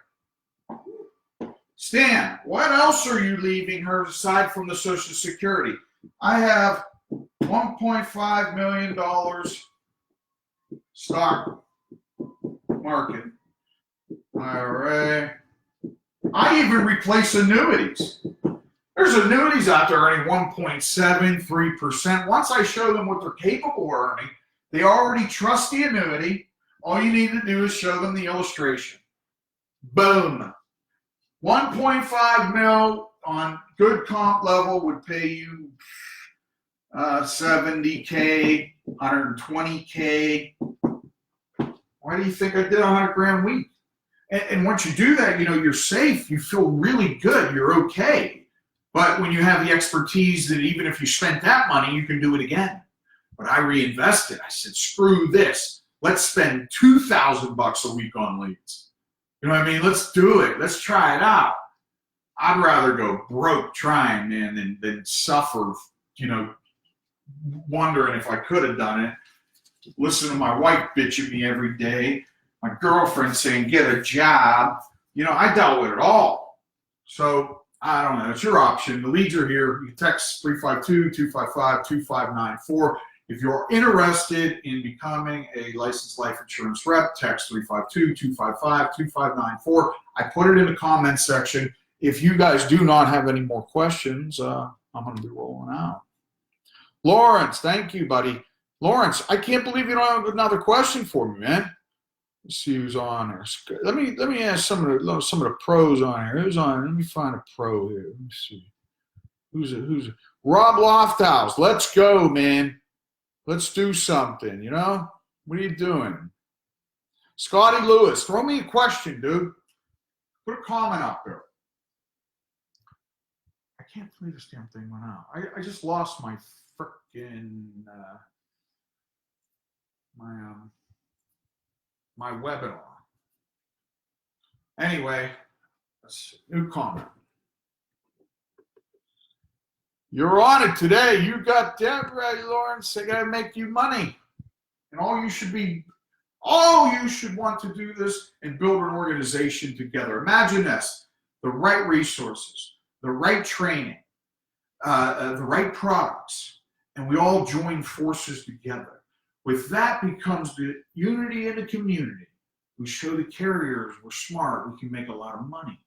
Stan, what else are you leaving her aside from the Social Security? I have $1.5 million stock market IRA. I even replace annuities. There's annuities out there earning 1.73%. Once I show them what they're capable of earning, they already trust the annuity. All you need to do is show them the illustration. Boom. 1.5 mil on good comp level would pay you $70K, $120K. Why do you think I did $100,000 a week? And once you do that, you know, you're safe. You feel really good. You're okay. But when you have the expertise that even if you spent that money, you can do it again. But I reinvested. I said, screw this. Let's spend $2,000 a week on leads. You know what I mean? Let's do it. Let's try it out. I'd rather go broke trying, man, than suffer, you know, wondering if I could have done it. Listen to my wife bitch at me every day. My girlfriend saying, get a job. You know, I dealt with it all. So, I don't know. It's your option. The leads are here. You text 352-255-2594. If you're interested in becoming a licensed life insurance rep, text 352-255-2594. I put it in the comments section. If you guys do not have any more questions, I'm going to be rolling out. Lawrence, thank you, buddy. Lawrence, I can't believe you don't have another question for me, man. Let's see who's on here. Let me ask some of the pros on here. Who's on? Let me find a pro here. Let me see. Who's Rob Lofthouse? Let's go, man. Let's do something. You know, what are you doing? Scotty Lewis, throw me a question, dude. Put a comment up there. I can't believe this damn thing went out. I just lost my frickin' my webinar. Anyway, let's see. New comment. You're on it today. You got Debra Lawrence. They got to make you money. And all you should want to do this and build an organization together. Imagine this, the right resources, the right training, the right products, and we all join forces together. With that becomes the unity in the community. We show the carriers we're smart, we can make a lot of money.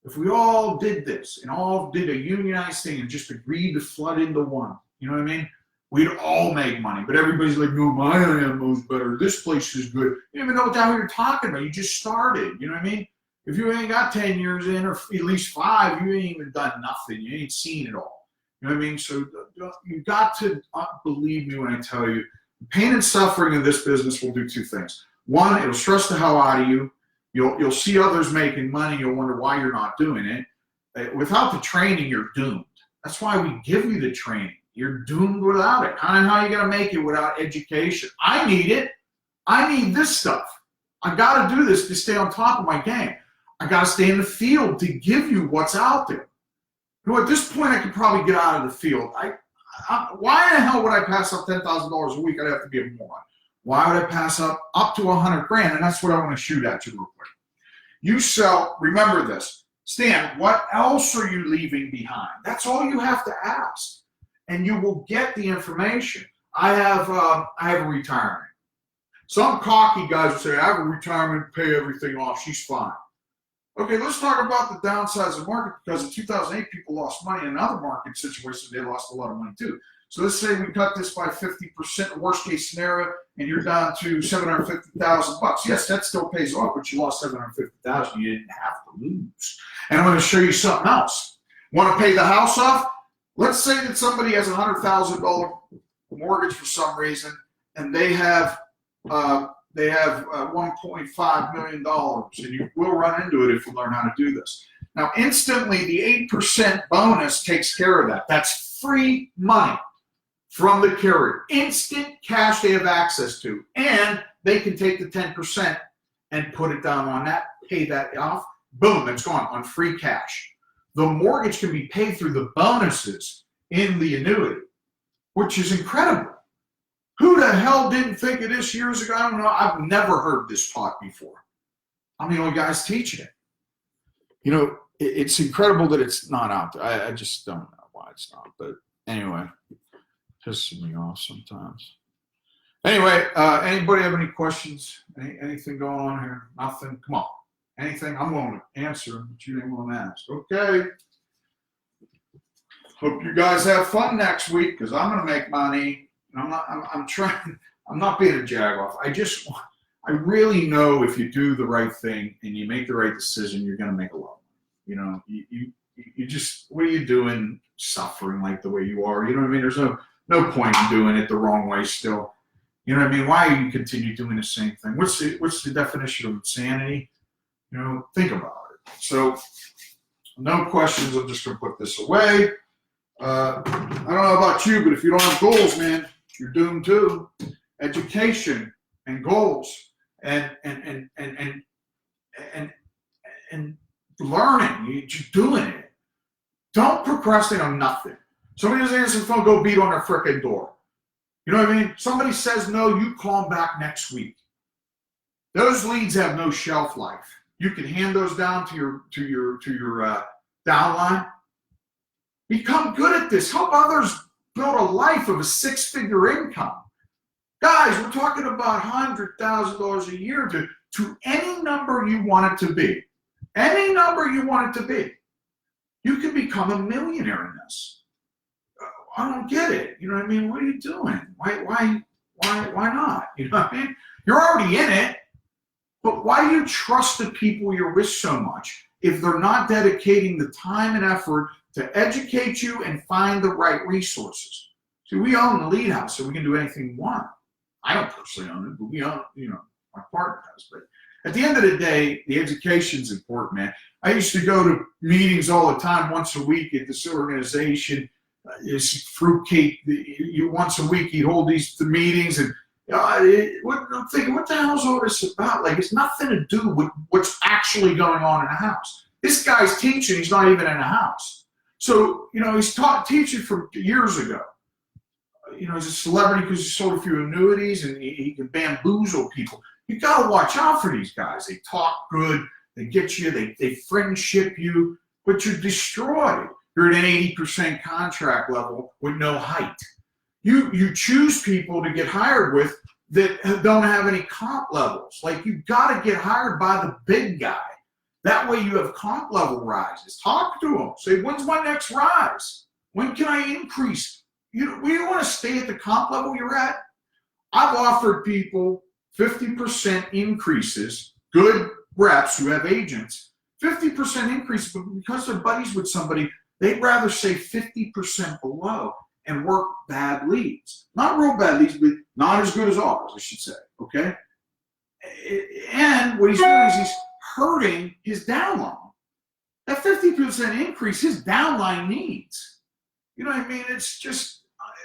If we all did this and all did a unionized thing and just agreed to flood into one, you know what I mean? We'd all make money. But everybody's like, no, my IMO's better. This place is good. You don't even know what the hell you're talking about. You just started, you know what I mean? If you ain't got 10 years in, or at least 5, you ain't even done nothing. You ain't seen it all. You know what I mean? So you got to believe me when I tell you, the pain and suffering of this business will do 2 things. One, it'll stress the hell out of you. You'll see others making money. You'll wonder why you're not doing it. Without the training, you're doomed. That's why we give you the training. You're doomed without it. Kind of how you going to make it without education. I need it. I need this stuff. I got to do this to stay on top of my game. I got to stay in the field to give you what's out there. You know, at this point, I could probably get out of the field. Why the hell would I pass up $10,000 a week? I'd have to be a moron. Why would I pass up to $100,000? And that's what I want to shoot at you real quick. You sell, remember this, Stan, what else are you leaving behind? That's all you have to ask. And you will get the information. I have a retirement. Some cocky guys will say, I have a retirement, pay everything off, she's fine. Okay, let's talk about the downsides of the market, because in 2008, people lost money. In other market situations, they lost a lot of money too. So let's say we cut this by 50%, worst case scenario, and you're down to $750,000. Yes, that still pays off, but you lost $750,000. You didn't have to lose. And I'm going to show you something else. Want to pay the house off? Let's say that somebody has a $100,000 mortgage for some reason, and they have $1.5 million, and you will run into it if you learn how to do this. Now, instantly, the 8% bonus takes care of that. That's free money from the carrier. Instant cash they have access to, and they can take the 10% and put it down on that, pay that off. Boom, it's gone on free cash. The mortgage can be paid through the bonuses in the annuity, which is incredible. Who the hell didn't think of this years ago? I don't know. I've never heard this taught before. I'm the only guys teaching it. You know, it's incredible that it's not out there. I just don't know why it's not. But anyway, pisses me off sometimes. Anyway, anybody have any questions? Anything going on here? Nothing? Come on. Anything? I'm going to answer, but you ain't going to ask. Okay. Hope you guys have fun next week, because I'm going to make money. I'm not being a jagoff. I really know if you do the right thing and you make the right decision, you're going to make a lot of money. You know, you just, what are you doing suffering like the way you are? You know what I mean? There's no point in doing it the wrong way still. You know what I mean? Why you continue doing the same thing? What's the definition of insanity? You know, think about it. So, no questions. I'm just going to put this away. I don't know about you, but if you don't have goals, man, you're doomed too. Education and goals and learning. You're just doing it. Don't procrastinate on nothing. Somebody doesn't answer the phone, go beat on their frickin' door. You know what I mean? Somebody says no, you call them back next week. Those leads have no shelf life. You can hand those down to your downline. Become good at this. Help others build a life of a six-figure income. Guys, we're talking about $100,000 a year to any number you want it to be. Any number you want it to be. You can become a millionaire in this. I don't get it. You know what I mean? What are you doing? Why not? You know what I mean? You're already in it, but why do you trust the people you're with so much if they're not dedicating the time and effort to educate you and find the right resources? See, we own the Lead House, so we can do anything we want. I don't personally own it, but we own, my partner does. But at the end of the day, the education's important, man. I used to go to meetings all the time, once a week at this organization. It's fruitcake. Once a week, you hold these meetings, and I'm thinking, what the hell is all this about? Like, it's nothing to do with what's actually going on in the house. This guy's teaching, he's not even in the house. So, he's teaching from years ago. He's a celebrity because he sold a few annuities, and he can bamboozle people. You got to watch out for these guys. They talk good, they get you, they friendship you, but you're destroyed. You're at an 80% contract level with no height. You choose people to get hired with that don't have any comp levels. Like, you got to get hired by the big guy. That way you have comp level rises. Talk to them. Say, when's my next rise? When can I increase? We don't want to stay at the comp level you're at. I've offered people 50% increases, good reps who have agents, 50% increase, but because they're buddies with somebody, they'd rather say 50% below and work bad leads. Not real bad leads, but not as good as ours, I should say, okay? And what he's doing is he's hurting his downline. That 50% increase, his downline needs. You know what I mean? It's just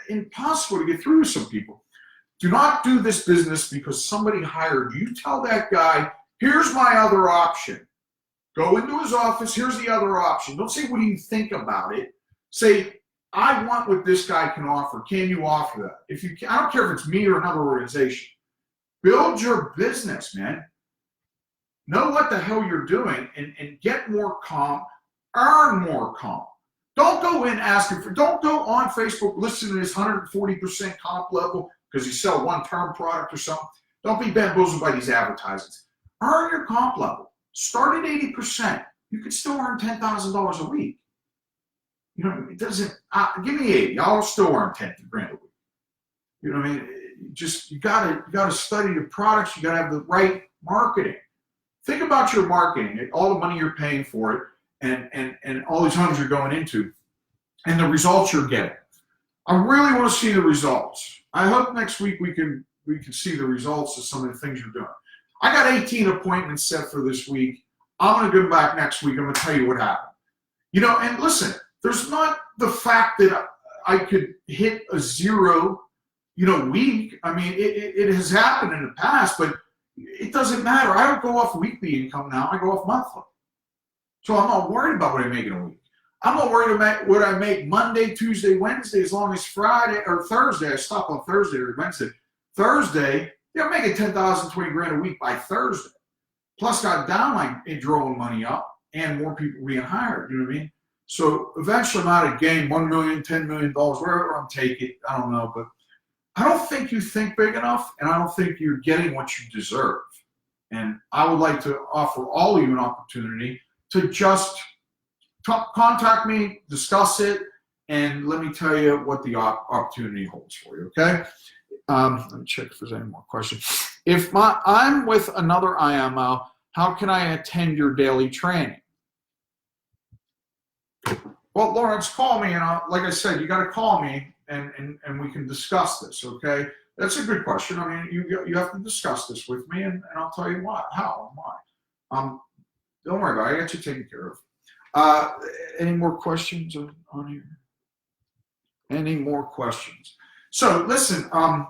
impossible to get through to some people. Do not do this business because somebody hired you. Tell that guy, here's my other option. Go into his office, here's the other option. Don't say, what do you think about it? Say, I want what this guy can offer. Can you offer that? If you can, I don't care if it's me or another organization. Build your business, man. Know what the hell you're doing and get more comp, earn more comp. Don't go in asking don't go on Facebook, listen to this 140% comp level because you sell one term product or something. Don't be bamboozled by these advertisements. Earn your comp level. Start at 80%. You could still earn $10,000 a week. You know, it doesn't, give me 80. I'll still earn 10 grand a week. You know what I mean? You gotta study the products. You gotta have the right marketing. Think about your marketing, all the money you're paying for it, and all these homes you're going into, and the results you're getting. I really want to see the results. I hope next week we can see the results of some of the things you're doing. I got 18 appointments set for this week. I'm going to go back next week. I'm going to tell you what happened. You know, and listen, there's not the fact that I could hit a 0, week. I mean, it has happened in the past, but it doesn't matter. I don't go off weekly income now. I go off monthly. So I'm not worried about what I make in a week. I'm not worried about what I make Monday, Tuesday, Wednesday, as long as Friday or Thursday. I stop on Thursday or Wednesday. Thursday, I'm making $10,000, 20 grand a week by Thursday. Plus, got downline in drawing money up and more people being hired. You know what I mean? So eventually, I'm out of game. $1 million, $10 million, wherever I'm taking. I don't know, but I don't think you think big enough, and I don't think you're getting what you deserve. And I would like to offer all of you an opportunity to just contact me, discuss it, and let me tell you what the opportunity holds for you, okay? Let me check if there's any more questions. If I'm with another IMO, how can I attend your daily training? Well, Lawrence, call me, and like I said, you got to call me, and we can discuss this, okay? That's a good question. I mean, you have to discuss this with me, and I'll tell you what, how, and why. Don't worry about it. I got you taken care of. Any more questions on here? Any more questions? So listen, I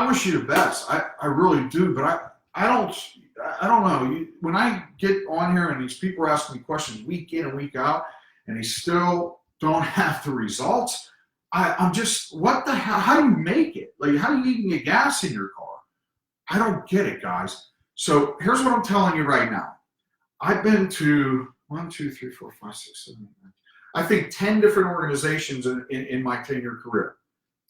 wish you the best. I really do, but I don't know. When I get on here and these people are asking me questions week in and week out, and they still don't have the results, I'm just, what the hell? How do you make it? Like, how do you even get gas in your car? I don't get it, guys. So here's what I'm telling you right now. I've been to 1, 2, 3, 4, 5, 6, 7, 8, 9, I think 10 different organizations in my 10-year career.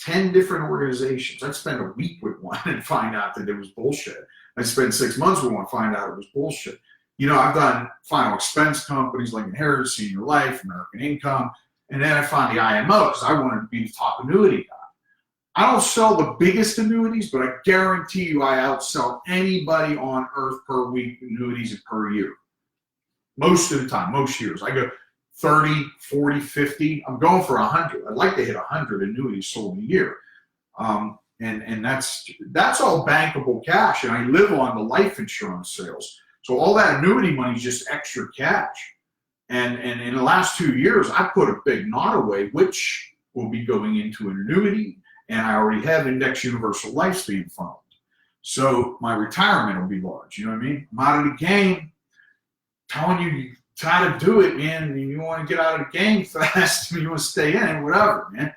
10 different organizations. I'd spend a week with one and find out that it was bullshit. I'd spend 6 months with one and find out it was bullshit. You know, I've done final expense companies like Inheritance, Senior Life, American Income, and then I found the IMO because I wanted to be the top annuity guy. I don't sell the biggest annuities, but I guarantee you I outsell anybody on earth per week annuities and per year. Most of the time, most years. I go 30, 40, 50. I'm going for 100. I'd like to hit 100 annuities sold a year. And that's all bankable cash, and I live on the life insurance sales. So all that annuity money is just extra cash. And in the last 2 years, I put a big knot away, which will be going into an annuity, and I already have index universal life being funneled. So my retirement will be large. You know what I mean? I'm out of the game. Telling you how to do it, man. I mean, you want to get out of the game fast. You want to stay in, whatever, man.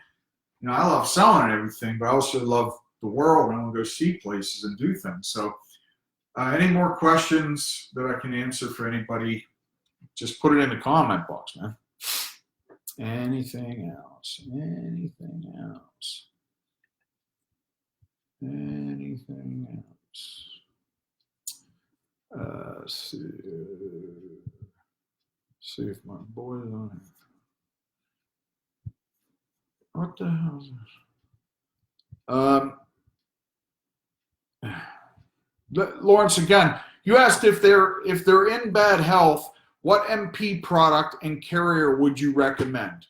You know, I love selling and everything, but I also love the world, and I want to go see places and do things. So any more questions that I can answer for anybody, just put it in the comment box, man. Anything else? Anything else? Anything else? See if my boy's on it. What the hell is this? Lawrence, again, you asked if they're in bad health, what MP product and carrier would you recommend?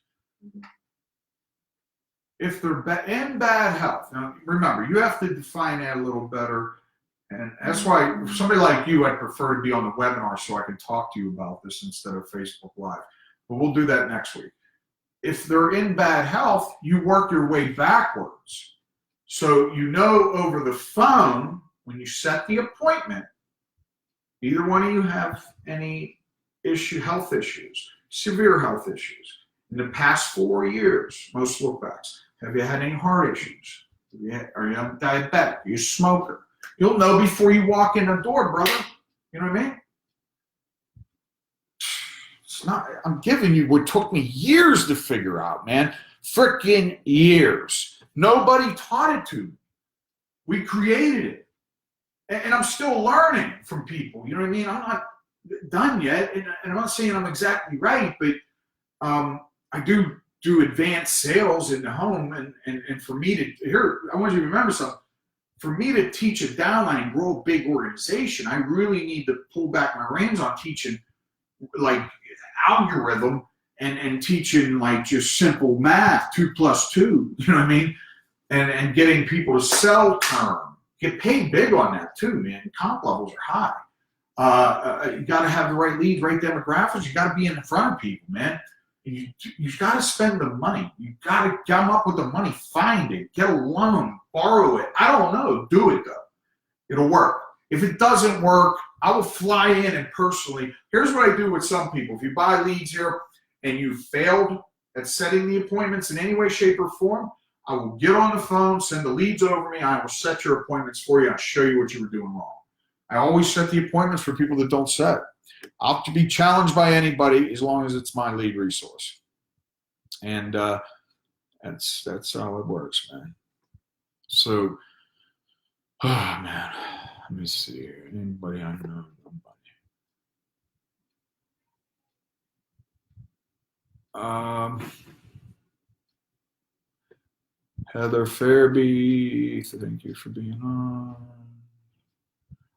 If they're in bad health, now remember, you have to define that a little better. And that's why somebody like you, I'd prefer to be on the webinar so I can talk to you about this instead of Facebook Live. But we'll do that next week. If they're in bad health, you work your way backwards. So you know over the phone, when you set the appointment, either one of you have any health issues, severe health issues. In the past 4 years, most lookbacks, have you had any heart issues? Are you diabetic? Are you a smoker? You'll know before you walk in the door, brother. You know what I mean? It's not, I'm giving you what took me years to figure out, man. Freaking years. Nobody taught it to me. We created it. And I'm still learning from people. You know what I mean? I'm not done yet. And I'm not saying I'm exactly right, but I do advanced sales in the home. And for me to, here, I want you to remember something. For me to teach a downline and grow a big organization, I really need to pull back my reins on teaching like algorithm and teaching like just simple math, 2 + 2, you know what I mean? And getting people to sell term. Get paid big on that too, man. Comp levels are high. You got to have the right leads, right demographics. You got to be in front of people, man. You've got to spend the money. You've got to come up with the money, find it, get a loan, borrow it. I don't know. Do it though. It'll work. If it doesn't work, I will fly in and personally. Here's what I do with some people. If you buy leads here and you failed at setting the appointments in any way, shape, or form, I will get on the phone, send the leads over me. I will set your appointments for you. I'll show you what you were doing wrong. I always set the appointments for people that don't set. I'll have to be challenged by anybody as long as it's my lead resource. And that's how it works, man. So, oh man, let me see here. Anybody I know? Nobody. Heather Fairby, thank you for being on.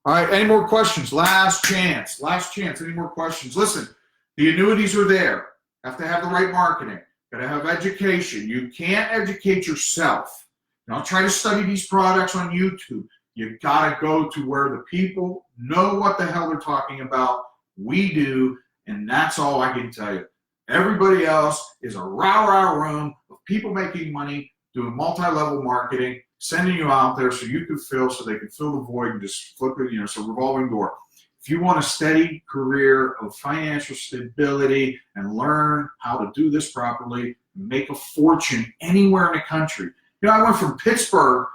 All right, any more questions? Last chance. Any more questions? Listen, the annuities are there. Have to have the right marketing. Got to have education. You can't educate yourself. Don't try to study these products on YouTube. You got to go to where the people know what the hell they're talking about. We do, and that's all I can tell you. Everybody else is a rah-rah room of people making money, doing multi-level marketing, sending you out there so you can fill, so they can fill the void and just flip it, it's a revolving door. If you want a steady career of financial stability and learn how to do this properly, make a fortune anywhere in the country. I went from Pittsburgh,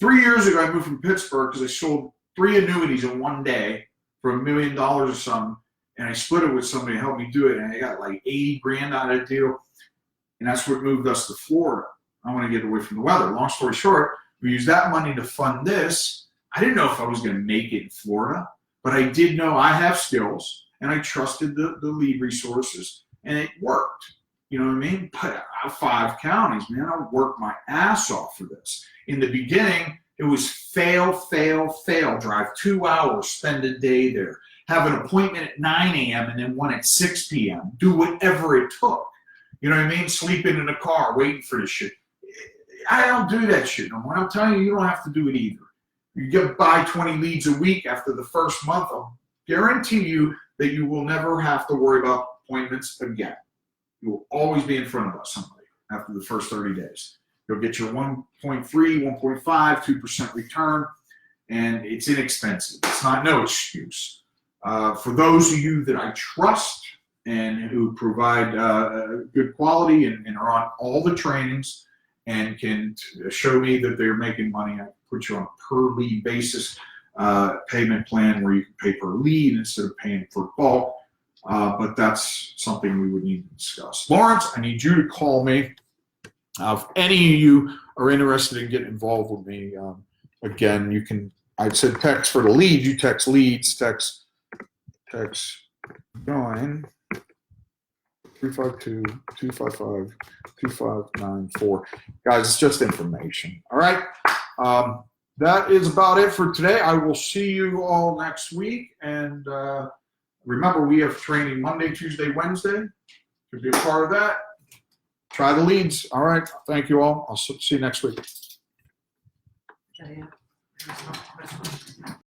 3 years ago I moved from Pittsburgh because I sold 3 annuities in one day for $1 million or something, and I split it with somebody to help me do it, and I got like 80 grand out of the deal, and that's what moved us to Florida. I want to get away from the weather. Long story short, we used that money to fund this. I didn't know if I was going to make it in Florida, but I did know I have skills, and I trusted the lead resources, and it worked. You know what I mean? But 5 counties, man, I worked my ass off for this. In the beginning, it was fail, drive 2 hours, spend a day there, have an appointment at 9 a.m. and then one at 6 p.m., do whatever it took. You know what I mean? Sleeping in a car, waiting for this shit. I don't do that shit no more. I'm telling you, you don't have to do it either. You get by 20 leads a week after the first month, I'll guarantee you that you will never have to worry about appointments again. You will always be in front of somebody after the first 30 days. You'll get your 1.3, 1.5, 2% return, and it's inexpensive. It's not no excuse. For those of you that I trust and who provide good quality and are on all the trainings and can show me that they're making money, I put you on a per lead basis payment plan where you can pay per lead instead of paying for bulk. But that's something we would need to discuss. Lawrence, I need you to call me. If any of you are interested in getting involved with me, again, you can, I said text for the lead, you text leads, text join 352-255-2594. Guys, it's just information. All right. That is about it for today. I will see you all next week. And remember, we have training Monday, Tuesday, Wednesday. Could be a part of that. Try the leads. All right. Thank you all. I'll see you next week.